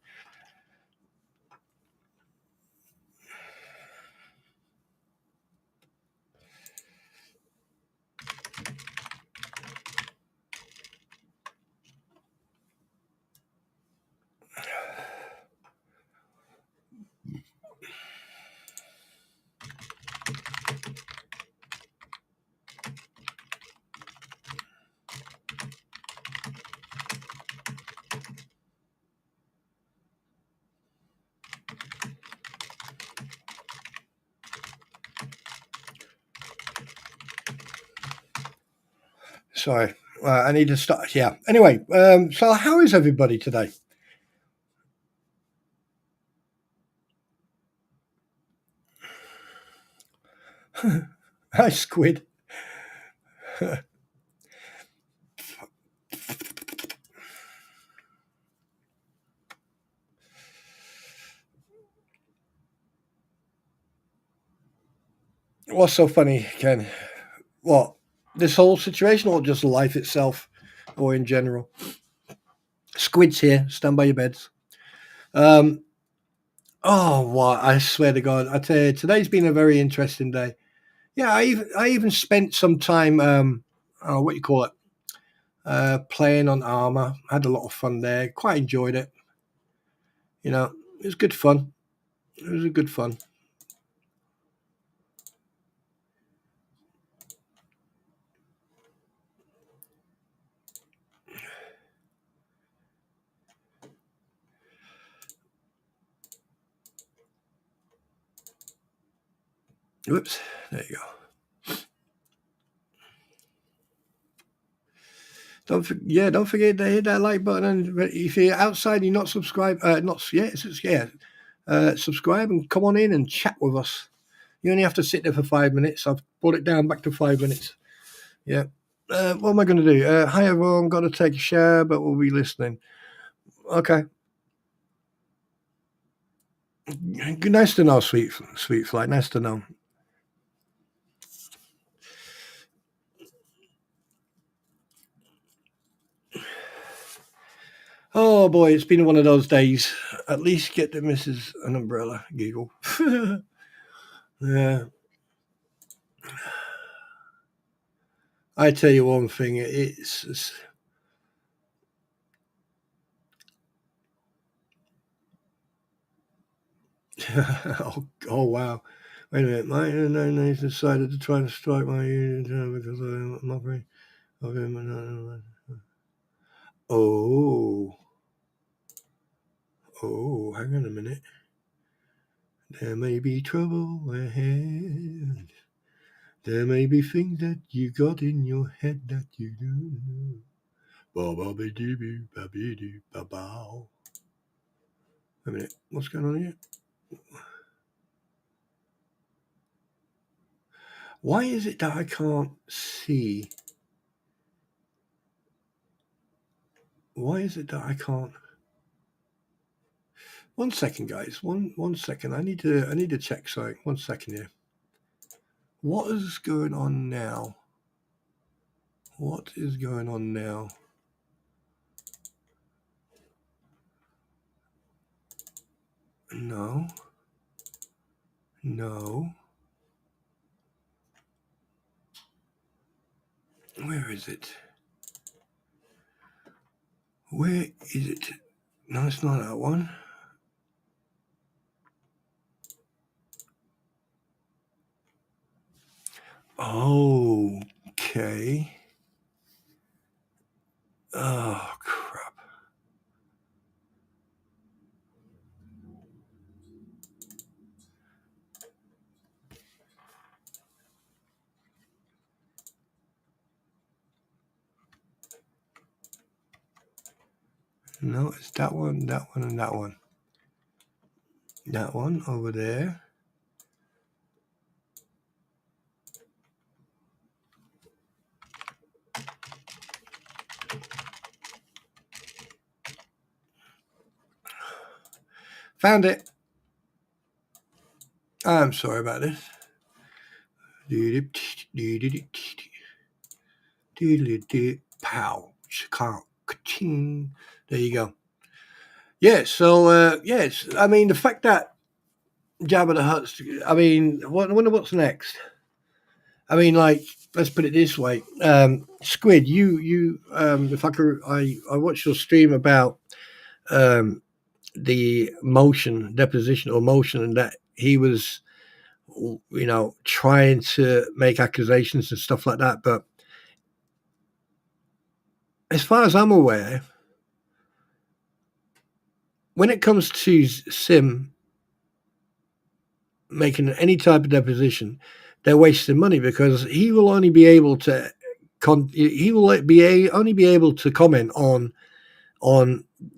Sorry, I need to start. Yeah. Anyway, so how is everybody today? Hi, Squid. What's so funny, Ken? What, this whole situation, or just life itself, or in general? Squid's here. Stand by your beds. Um. Oh, what? I swear to God, I tell you, today's been a very interesting day. Yeah, I even spent some time. Oh, what you call it? Playing on Armour. Had a lot of fun there. Quite enjoyed it. You know, it was good fun. It was a good fun. Whoops. There you go. Don't forget to hit that like button. And if you're outside, and you're not subscribed. Not yeah, yeah. Subscribe and come on in and chat with us. You only have to sit there for 5 minutes. I've brought it down back to 5 minutes. Yeah. What am I going to do? Hi everyone. Got to take a shower, but we'll be listening. Okay. Nice to know, sweet flight. Nice to know. Oh boy, it's been one of those days. At least get the missus an umbrella. Giggle. Yeah. I tell you one thing. It's oh wow. Wait a minute. My nation decided to try to strike my union because I'm afraid of him. Oh. Oh, hang on a minute. There may be trouble ahead. There may be things that you got in your head that you don't know. Wait a minute, what's going on here? Why is it that I can't see? Why is it that I can't? One second, guys. One second. I need to check something. 1 second here. What is going on now? What is going on now? No. No. Where is it? Where is it? No, it's not that one. Okay. Oh, crap. No, it's that one, and that one. That one over there. Found it. I'm sorry about this. Pow. There you go. Yeah, so, yes, I mean, the fact that Jabba the Hutt's, I mean, I wonder what's next. I mean, like, let's put it this way. Squid, if I could, I watched your stream about the motion, deposition or motion, and that he was, trying to make accusations and stuff like that. But as far as I'm aware, when it comes to Sim making any type of deposition, they're wasting money because he will only be able to only be able to comment on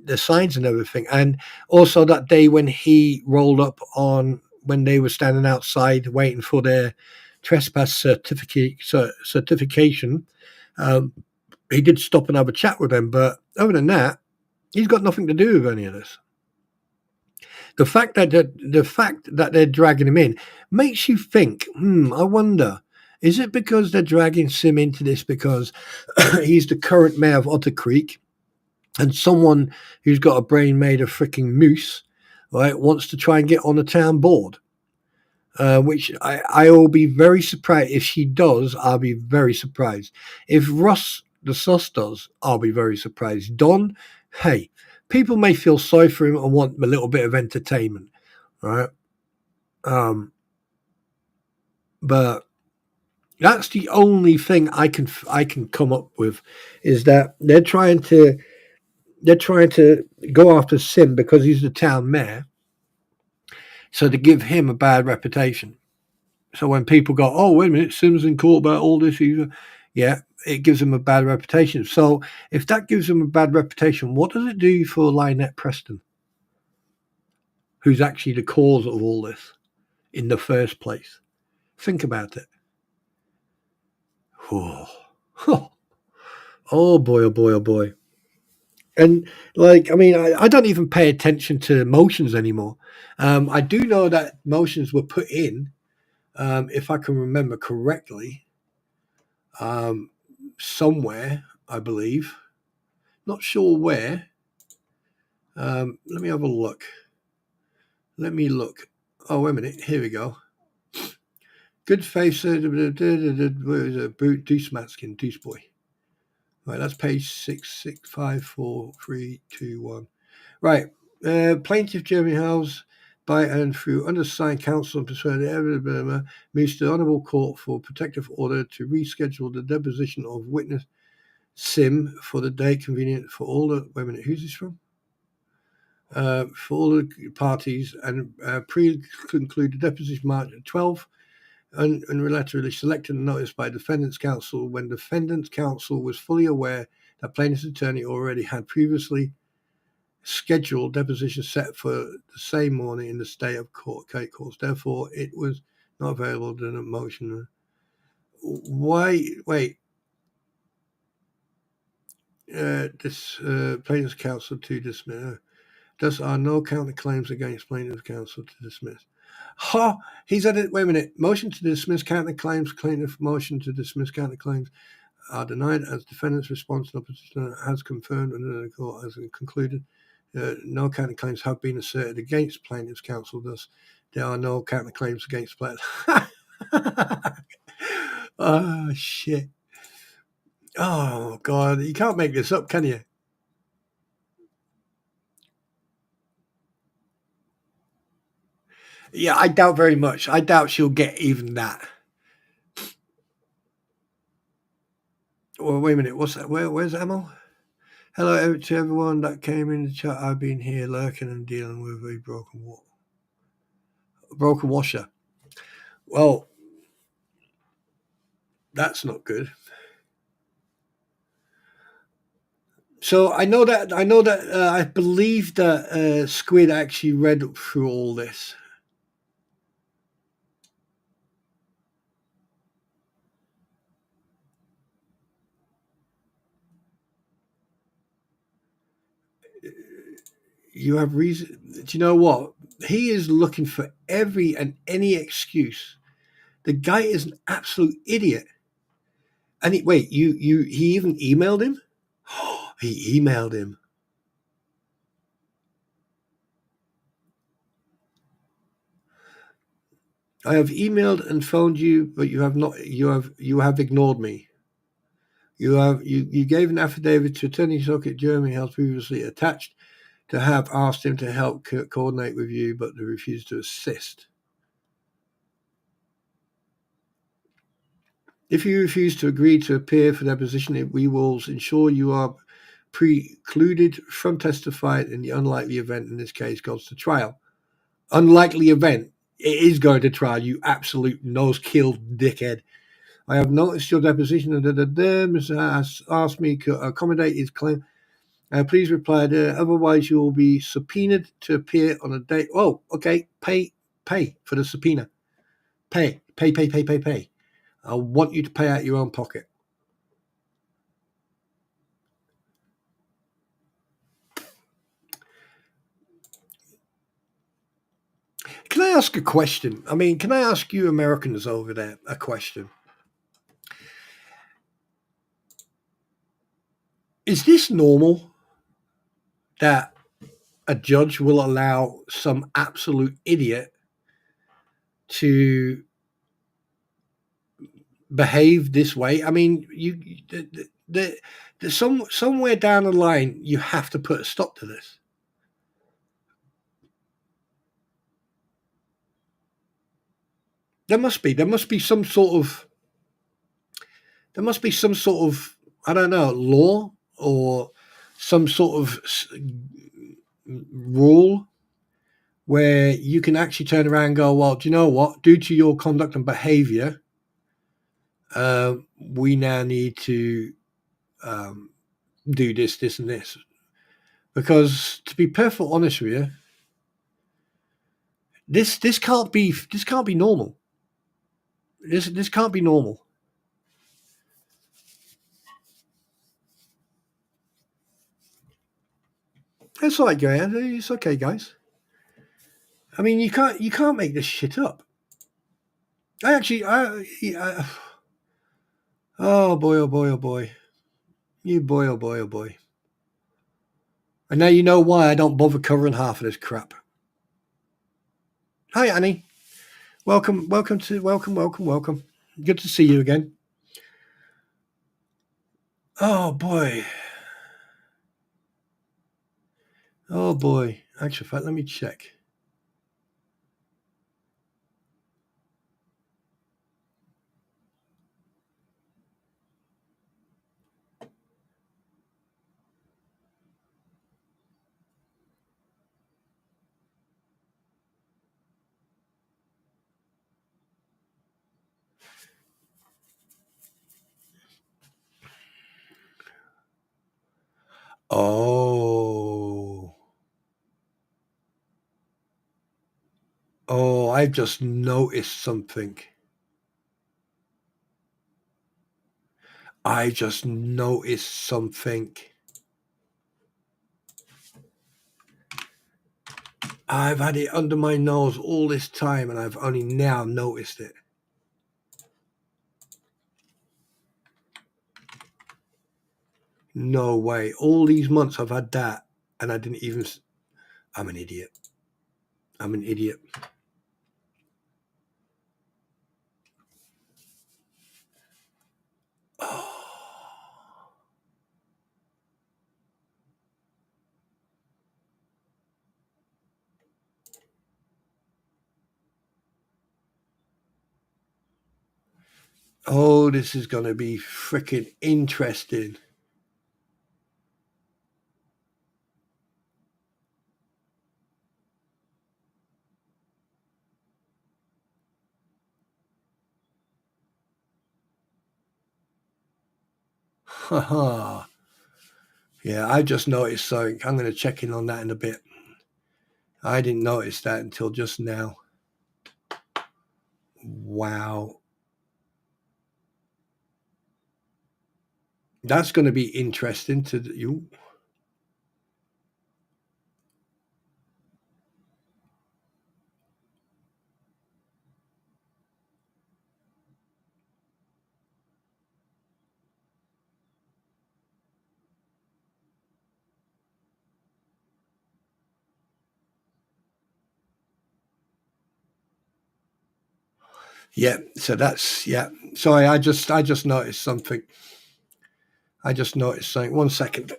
the signs and everything. And also that day when he rolled up on when they were standing outside waiting for their trespass certification, he did stop and have a chat with them. But other than that, he's got nothing to do with any of this. The fact that they're dragging him in makes you think, I wonder, is it because they're dragging Sim into this because he's the current mayor of Otter Creek and someone who's got a brain made of freaking moose, right, wants to try and get on the town board? Which I will be very surprised if she does. I'll be very surprised if Russ the Sus does. I'll be very surprised. Don, hey, people may feel sorry for him and want a little bit of entertainment, right? But that's the only thing I can come up with is that they're trying to go after Sim because he's the town mayor, so to give him a bad reputation. So when people go, oh, wait a minute, Sim's in court about all this, yeah, it gives him a bad reputation. So if that gives him a bad reputation, what does it do for Lynette Preston, who's actually the cause of all this in the first place? Think about it. Oh, oh boy, oh boy, oh boy. And like, I mean, I don't even pay attention to motions anymore. I do know that motions were put in, if I can remember correctly, somewhere, I believe. Not sure where. Let me have a look. Let me look. Oh, wait a minute. Here we go. Good faith. Deuce Matskin, Deuce Boy. Right, that's page 6654321. Right. Plaintiff Jeremy Howes, by and through undersigned counsel and persuaded evidence, moves to the Honourable Court for protective order to reschedule the deposition of witness Sim for the date convenient for all the. Wait a minute, who's this from? For all the parties and pre-conclude the deposition March 12th, unilaterally selected and noticed by defendant's counsel when defendant's counsel was fully aware that plaintiff's attorney already had previously scheduled deposition set for the same morning in the state of court. Therefore, it was not available in a motion. Wait. This plaintiff's counsel to dismiss. Thus are no counterclaims against plaintiff's counsel to dismiss. Ha! He's at it. Wait a minute. Motion to dismiss counterclaims. Plaintiff motion to dismiss counterclaims are denied as defendant's response to opposition has confirmed and the court has concluded. No counterclaims have been asserted against plaintiff's counsel. Thus, there are no counterclaims against plaintiff. Oh shit! Oh god! You can't make this up, can you? Yeah, I doubt very much. I doubt she'll get even that. Well, wait a minute. What's that? Where's Emil? Hello to everyone that came in the chat. I've been here lurking and dealing with a broken washer. Well, that's not good. So I know that I believe that Squid actually read through all this. You have reason. Do you know what? He is looking for every and any excuse. The guy is an absolute idiot. And he even emailed him? He emailed him. I have emailed and phoned you, but you have not. You have ignored me. You gave an affidavit to Attorney Socket Germany Health previously attached to have asked him to help coordinate with you, but they refused to assist. If you refuse to agree to appear for deposition, we will ensure you are precluded from testifying in the unlikely event in this case goes to trial. Unlikely event. It is going to trial, you absolute nose-killed dickhead. I have noticed your deposition. Mr. has asked me to accommodate his claim. Please reply there. Otherwise, you will be subpoenaed to appear on a date. Oh, okay. Pay for the subpoena. Pay. I want you to pay out your own pocket. Can I ask a question? I mean, can I ask you Americans over there a question? Is this normal that a judge will allow some absolute idiot to behave this way? I mean, somewhere down the line, you have to put a stop to this. There must be some sort of I don't know, law or some sort of rule where you can actually turn around and go, well, do you know what? Due to your conduct and behavior, we now need to do this, and this. Because to be perfectly honest with you, this can't be normal. This can't be normal. It's all right, guys. It's okay, guys. I mean, you can't make this shit up. Oh boy, oh boy, oh boy. You boy, oh boy, oh boy. And now you know why I don't bother covering half of this crap. Hi, Annie. Welcome. Good to see you again. Oh boy. Oh boy. Actually, in fact, let me check. Oh, I've just noticed something. I just noticed something. I've had it under my nose all this time and I've only now noticed it. No way. All these months I've had that and I didn't even... I'm an idiot. I'm an idiot. Oh, this is going to be freaking interesting. Haha. Yeah, I just noticed something. I'm going to check in on that in a bit. I didn't notice that until just now. Wow. That's going to be interesting to you. Yeah, so that's, yeah. Sorry, I just noticed something. I just noticed something. 1 second.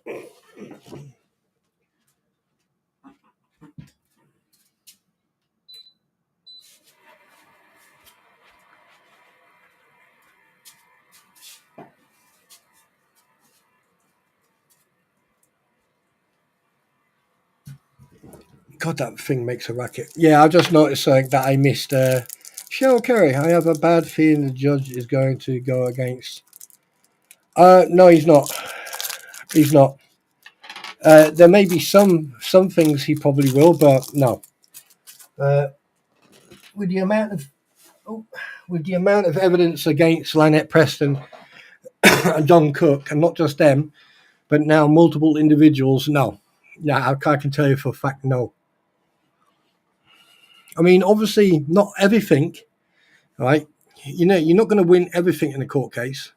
God, that thing makes a racket. Yeah, I just noticed something that I missed. Cheryl Curry, I have a bad feeling the judge is going to go against. No, he's not. He's not. There may be some things he probably will, but no. With the amount of evidence against Lynette Preston and John Cook, and not just them, but now multiple individuals, no. Yeah, I can tell you for a fact, no. I mean, obviously, not everything, right? You know, you're not going to win everything in a court case,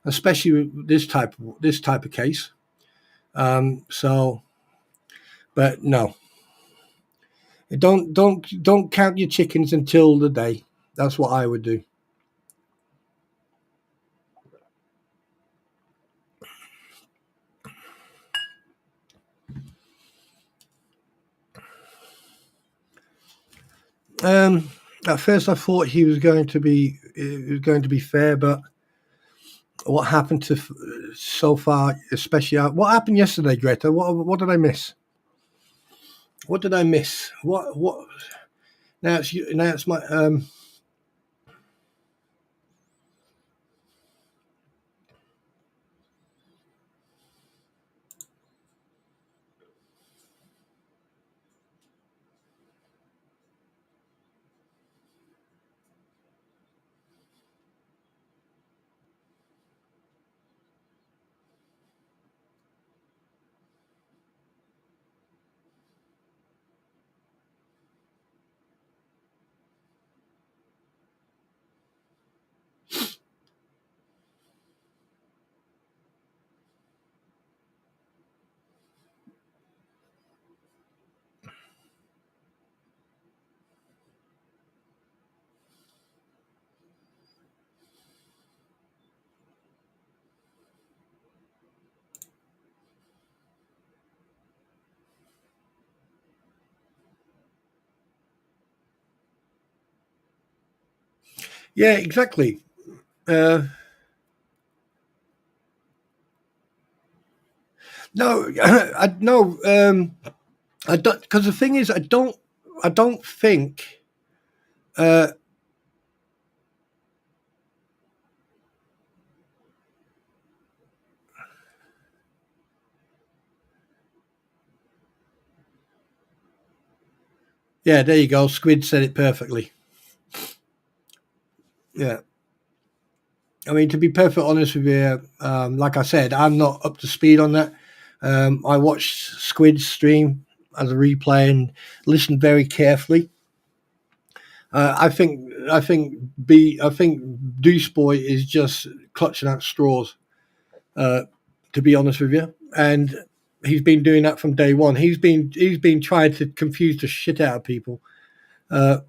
especially with this type of case. So, but no, don't count your chickens until the day. That's what I would do. At first, I thought he was going to be fair, but what happened to so far, especially what happened yesterday, Greta? What did I miss? What did I miss? What? Now it's my yeah, exactly. No, I no. I don't, because the thing is, I don't think. Uh, yeah, there you go. Squid said it perfectly. Yeah. I mean, to be perfectly honest with you, like I said, I'm not up to speed on that. I watched Squid's stream as a replay and listened very carefully. I think Deuce Boy is just clutching at straws. To be honest with you, and he's been doing that from day one. He's been trying to confuse the shit out of people. Uh,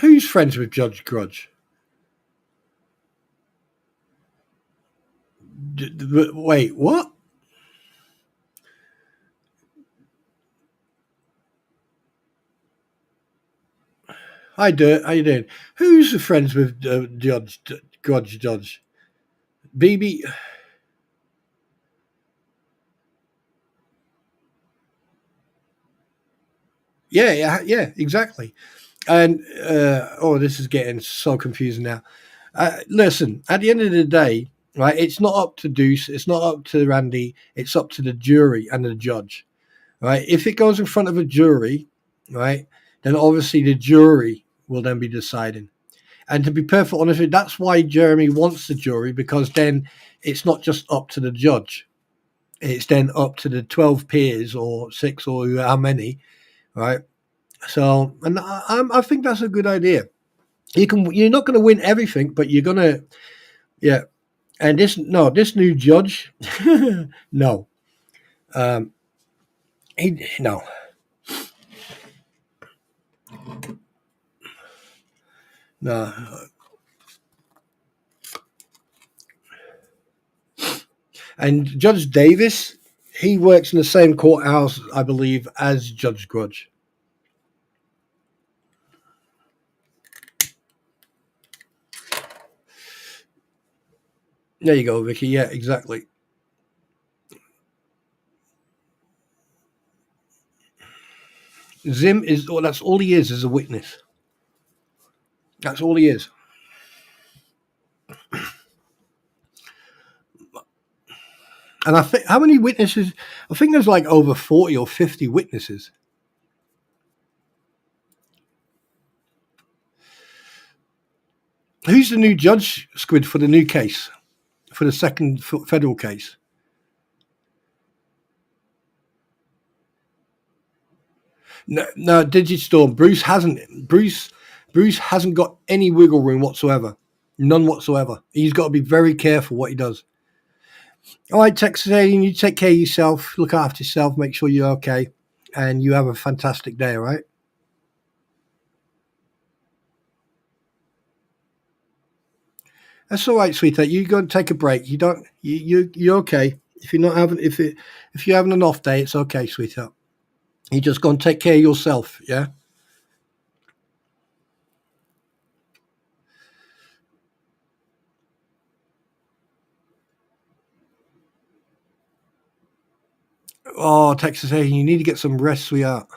who's friends with Judge Grudge? Wait, what? Hi, Dirt. How you doing? Who's friends with Judge Grudge? Judge BB? Yeah, exactly. And oh, this is getting so confusing now. Listen, at the end of the day, right? It's not up to Deuce. It's not up to Randy. It's up to the jury and the judge, right? If it goes in front of a jury, right, then obviously the jury will then be deciding. And to be perfectly honest with you, that's why Jeremy wants the jury, because then it's not just up to the judge. It's then up to the 12 peers or six or how many, right? So, and I think that's a good idea. You're not going to win everything, but you're going to, yeah. And this new judge, no, um, no. No. And Judge Davis, he works in the same courthouse, I believe, as Judge Grudge. There you go, Vicky. Yeah, exactly. Zim is, oh, that's all he is a witness. That's all he is. And I think, how many witnesses? I think there's like over 40 or 50 witnesses. Who's the new judge, Squid, for the new case, for the second federal case? No, Digistorm. Bruce hasn't got any wiggle room whatsoever, none whatsoever. He's got to be very careful what he does. All right, Texas Alien, you take care of yourself, look after yourself, make sure you're okay, and you have a fantastic day. All right. That's all right, sweetheart. You go and take a break. You don't. You're okay. If you're not having if you're having an off day, it's okay, sweetheart. You just go and take care of yourself. Yeah. Oh, Texas Alien, you need to get some rest, sweetheart.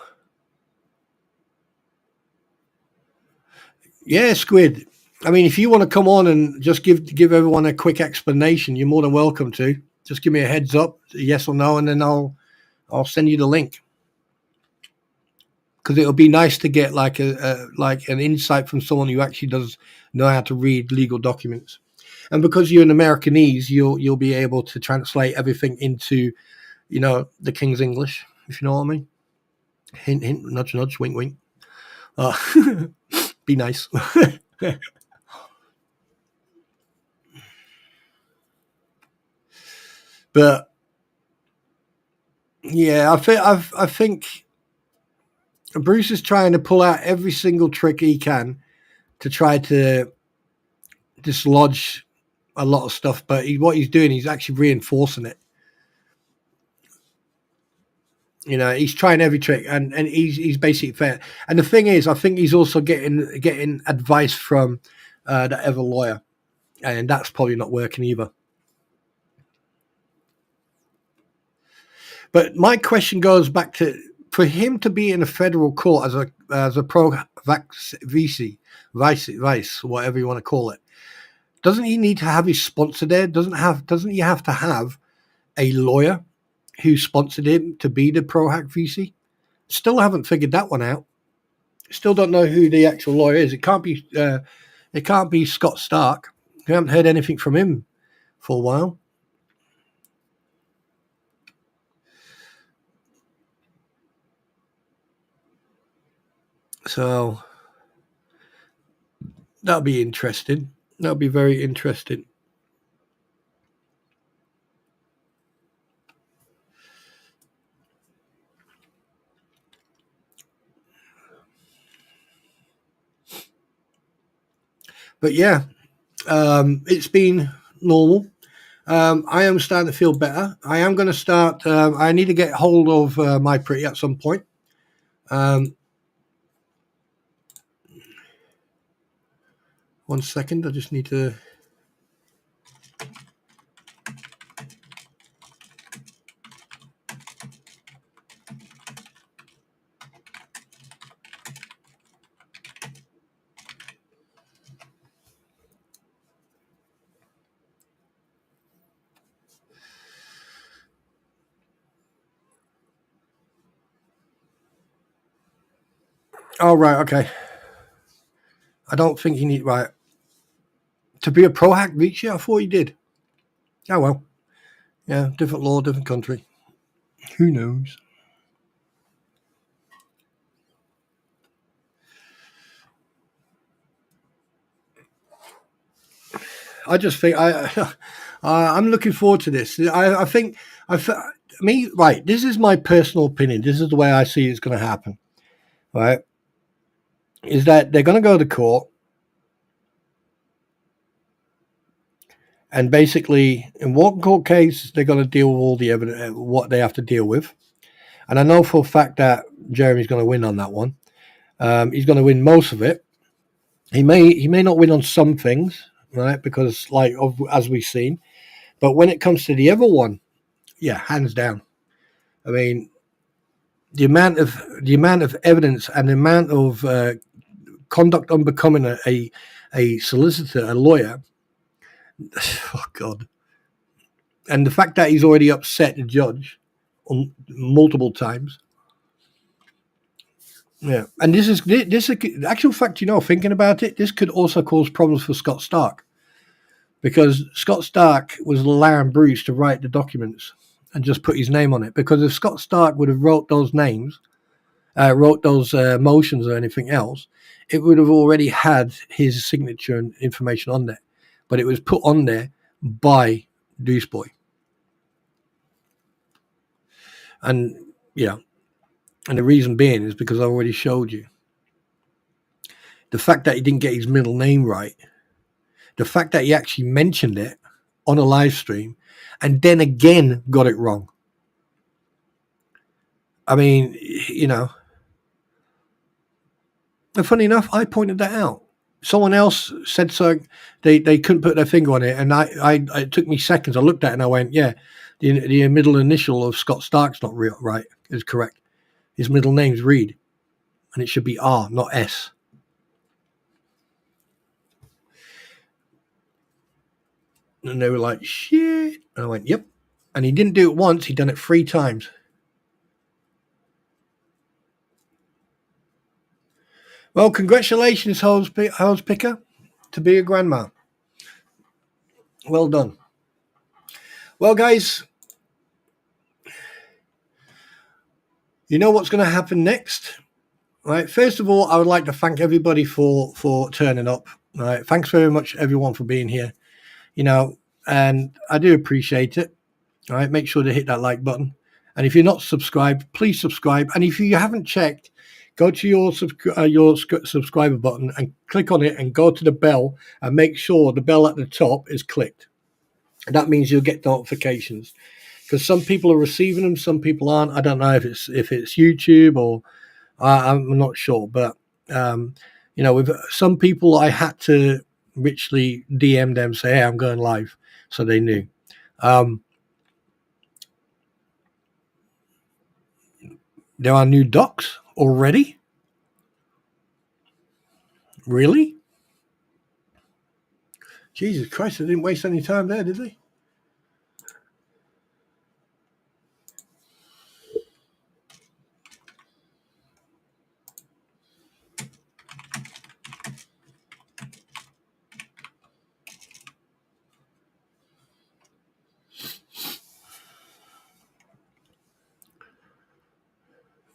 Yeah, Squid. I mean, if you want to come on and just give everyone a quick explanation, you're more than welcome to. Just give me a heads up, yes or no, and then I'll send you the link. Because it'll be nice to get like like an insight from someone who actually does know how to read legal documents. And because you're an Americanese, you'll be able to translate everything into, the King's English, if you know what I mean. Hint, hint, nudge, nudge, wink, wink. Uh, be nice. But yeah, I think Bruce is trying to pull out every single trick he can to try to dislodge a lot of stuff. But what he's doing, he's actually reinforcing it. He's trying every trick, and he's basically fair. And the thing is, I think he's also getting advice from that other lawyer, and that's probably not working either. But my question goes back to, for him to be in a federal court as a pro-vax vice, whatever you want to call it, doesn't he need to have his sponsor there? Doesn't he have to have a lawyer who sponsored him to be the pro-hack VC? Still haven't figured that one out. Still don't know who the actual lawyer is. It can't be Scott Stark. We haven't heard anything from him for a while. So that'll be interesting. That'll be very interesting. But yeah, it's been normal. I am starting to feel better. I am going to start. I need to get hold of my pretty at some point. One second. I just need to. Oh, right. Okay. I don't think you need. Right. To be a pro hack reach, yeah, I thought you did. Oh, well. Yeah, different law, different country. Who knows? I just think I'm looking forward to this. I think right. This is my personal opinion. This is the way I see it's going to happen. Right, is that they're going to go to court, and basically, in one court case, they're going to deal with all the evidence, what they have to deal with. And I know for a fact that Jeremy's going to win on that one. He's going to win most of it. He may not win on some things, right? Because as we've seen, but when it comes to the other one, yeah, hands down. I mean, the amount of evidence and the amount of conduct unbecoming a solicitor, a lawyer. Oh God! And the fact that he's already upset the judge on multiple times. Yeah, and this is the actual fact. Thinking about it, this could also cause problems for Scott Stark, because Scott Stark was allowing Bruce to write the documents and just put his name on it. Because if Scott Stark would have wrote those names, wrote those motions or anything else, it would have already had his signature and information on there. But it was put on there by Deuce Boy. And yeah, and the reason being is because I already showed you. The fact that he didn't get his middle name right, the fact that he actually mentioned it on a live stream and then again got it wrong. I mean, and funny enough, I pointed that out. Someone else said so. They couldn't put their finger on it, and it took me seconds. I looked at it and I went, yeah, the middle initial of Scott Stark's not real, right? Is correct. His middle name's Reed, and it should be R, not S. And they were like, shit. And I went, yep. And he didn't do it once. He'd done it 3 times. Well, congratulations, Hose Picker, to be a grandma. Well done. Well, guys, you know what's going to happen next? Right. First of all, I would like to thank everybody for turning up. Right. Thanks very much, everyone, for being here. And I do appreciate it. All right. Make sure to hit that like button. And if you're not subscribed, please subscribe. And if you haven't checked, go to your subscriber button and click on it and go to the bell and make sure the bell at the top is clicked. And that means you'll get notifications, because some people are receiving them, some people aren't. I don't know if it's YouTube or I'm not sure, but with some people, I had to richly DM them, say, "Hey, I'm going live," so they knew. There are new docs already. Really? Jesus Christ! They didn't waste any time there, did they?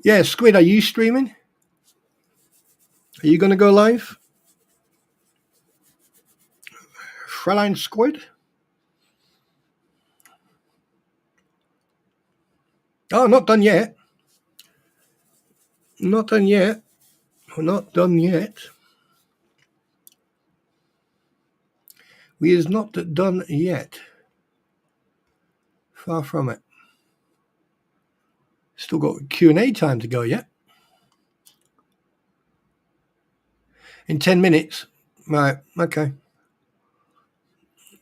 Yeah, Squid, are you streaming? Are you going to go live? Fräulein Squid? Oh, not done yet. Not done yet. Not done yet. We is not done yet. Far from it. Still got Q&A time to go yet. In 10 minutes. Right, okay.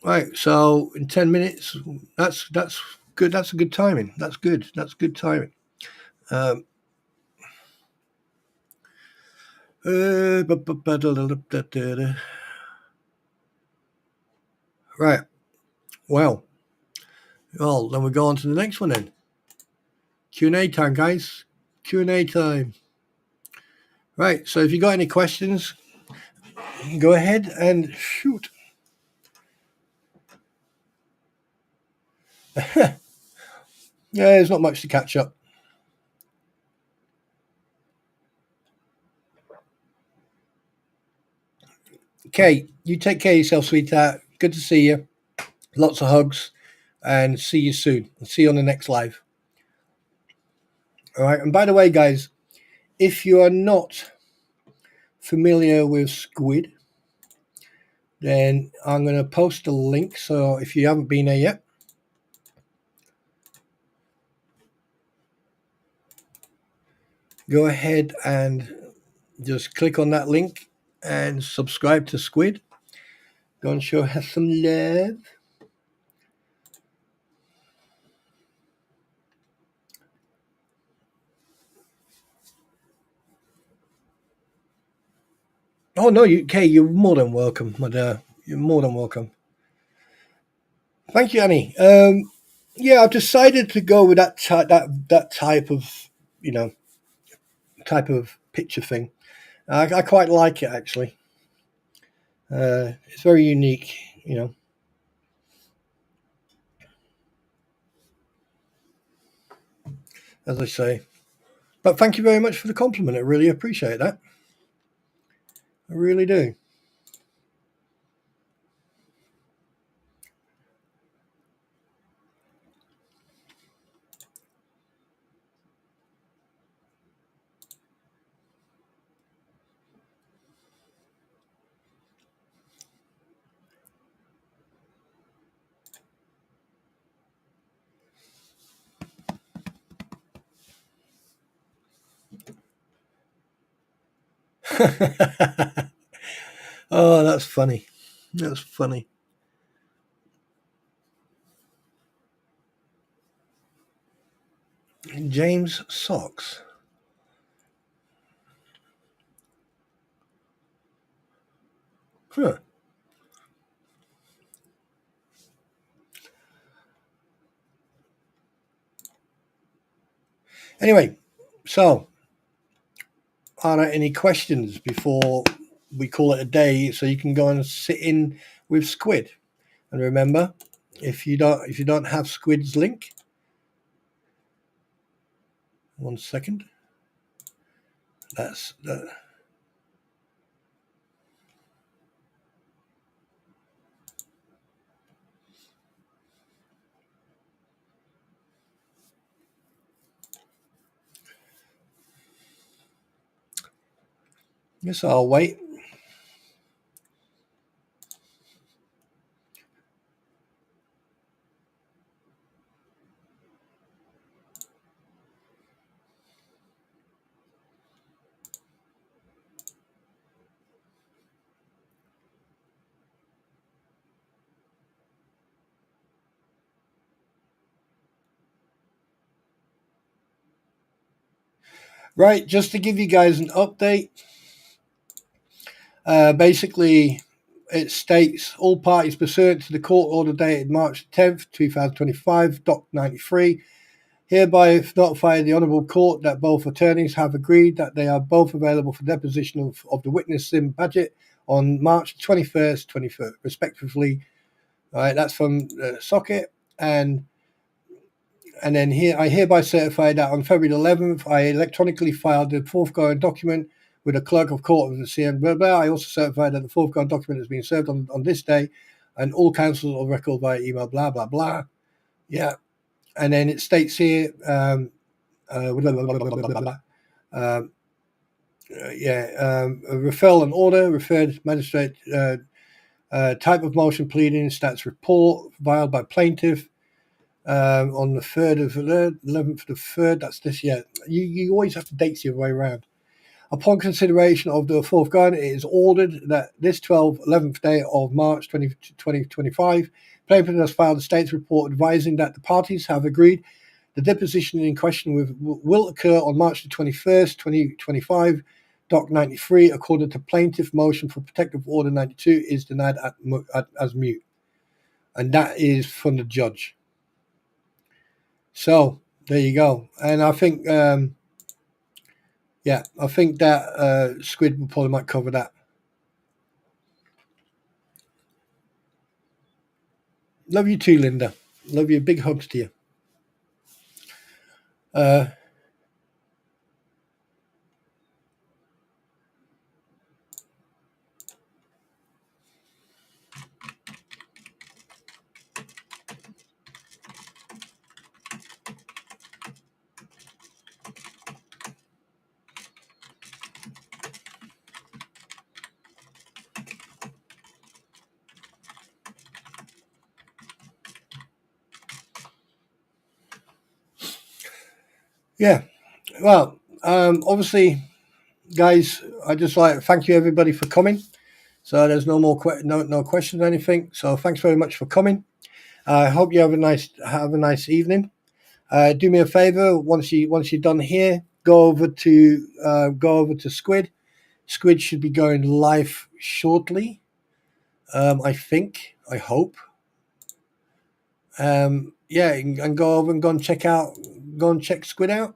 Right, so in 10 minutes, that's good. That's a good timing. That's good. That's good timing. Right. Well, then we go on to the next one then. Q&A time, guys. Q&A time. Right, so if you got any questions, go ahead and shoot. Yeah, there's not much to catch up. Okay, you take care of yourself, sweetheart. Good to see you. Lots of hugs, and see you soon. See you on the next live. All right, and by the way, guys, if you are not familiar with Squid, then I'm going to post a link. So if you haven't been there yet, go ahead and just click on that link and subscribe to Squid. Go and show her some love. Oh no, you're more than welcome, my dear. You're more than welcome. Thank you, Annie. Yeah, I've decided to go with that type of type of picture thing. I quite like it actually. It's very unique, as I say. But thank you very much for the compliment. I really appreciate that. I really do. Oh, that's funny. That's funny. James Socks. Huh. Anyway, so are there any questions before we call it a day? So you can go and sit in with Squid. And remember, if you don't have Squid's link, 1 second. That's the. Yes, I'll wait. Right, just to give you guys an update. Basically, it states all parties pursuant to the court order dated March 10th, 2025, Doc 93, hereby notify the Honourable Court that both attorneys have agreed that they are both available for deposition of the witness in Badgett on March 21st, 23rd, respectively. All right, that's from the socket. And And then here, I hereby certify that on February 11th, I electronically filed the foregoing document with the clerk of court of the CN. Blah, blah. I also certify that the foregoing document has been served on this day, and all counsels of record by email. Blah blah blah. Yeah, and then it states here. Referral and order, referred magistrate, type of motion pleading, stats report, filed by plaintiff on the 3rd of the 11th of the 3rd. That's this year. You always have to dates the other way around. Upon consideration of the foregoing, it is ordered that this 11th day of March 2025, plaintiff has filed a state's report advising that the parties have agreed the deposition in question will occur on March the 21st, 2025. Doc 93, according to plaintiff, motion for protective order 92 is denied as mute. And that is from the judge. So, there you go. And I think, I think that Squid will probably might cover that. Love you too, Linda. Love you. Big hugs to you. Yeah, well, obviously, guys, I just like to thank you everybody for coming. So there's no more no questions or anything. So thanks very much for coming. I hope you have a nice evening. Do me a favor, once you're done here, go over to Squid. Squid should be going live shortly. I hope. And go over and go and check Squid out.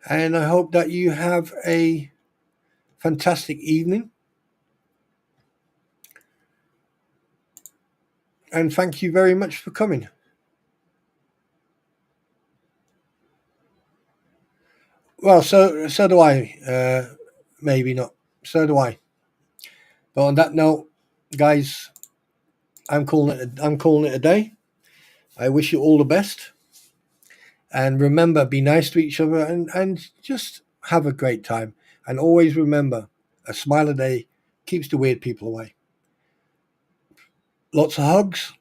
And I hope that you have a fantastic evening. And thank you very much for coming. Well, so do I. Maybe not. So do I. But on that note, guys, I'm calling it a day. I wish you all the best. And remember, be nice to each other and just have a great time. And always remember, a smile a day keeps the weird people away. Lots of hugs.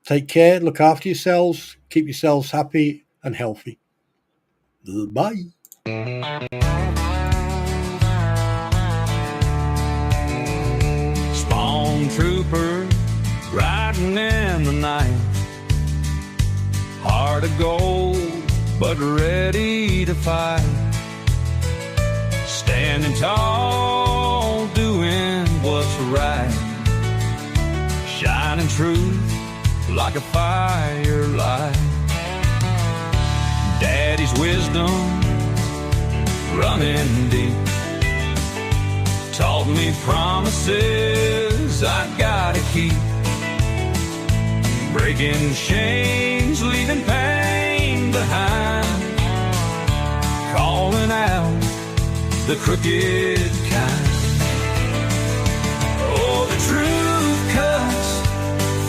Take care. Look after yourselves. Keep yourselves happy and healthy. Bye. Spawn trooper riding in the night, heart of gold but ready to fight, standing tall doing what's right, shining truth like a firelight. Daddy's wisdom running deep taught me promises I gotta keep, breaking chains, leaving pain behind, calling out the crooked kind. Oh, the truth cuts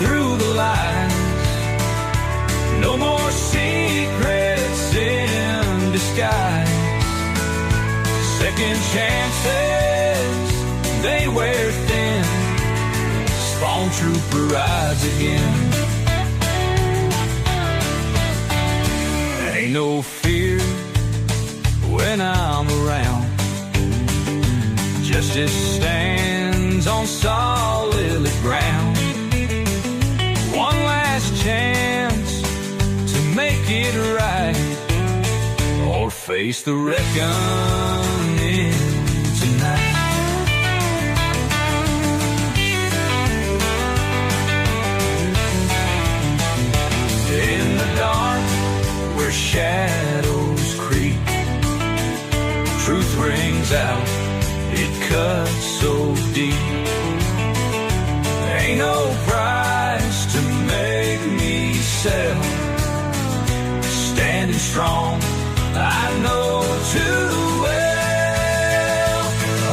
through the lies, no more secrets in disguise. Second chances, they wear thin. Spawn trooper rides again. Ain't no fear when I'm around. Justice stands on solid ground. One last chance to make it right, or face the reckoning tonight. In the dark where shadows creep, truth rings out, it cuts so deep. Ain't no price to make me myself, standing strong, I know too well.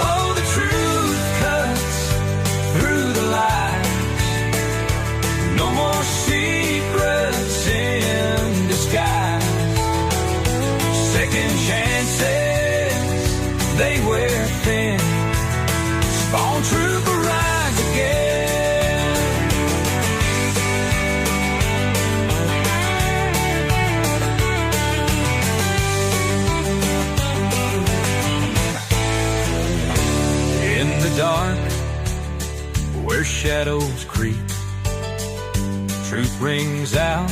Oh, the truth cuts through the lies. No more secrets in disguise. Second chances, they wear thin. Spawn trooper rise again. In the dark, where shadows creep, truth rings out,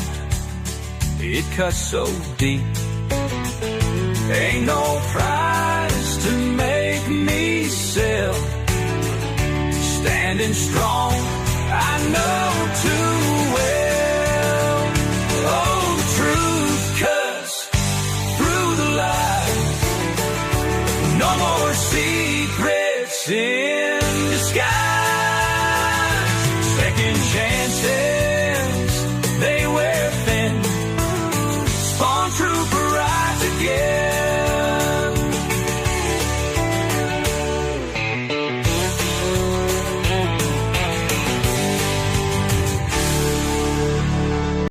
it cuts so deep. Ain't no price to make me sell. Standing strong, I know too well. Oh, the truth cuts through the lies. No more secrets in disguise. Second chances, they wear thin. Spawn trooper rise again.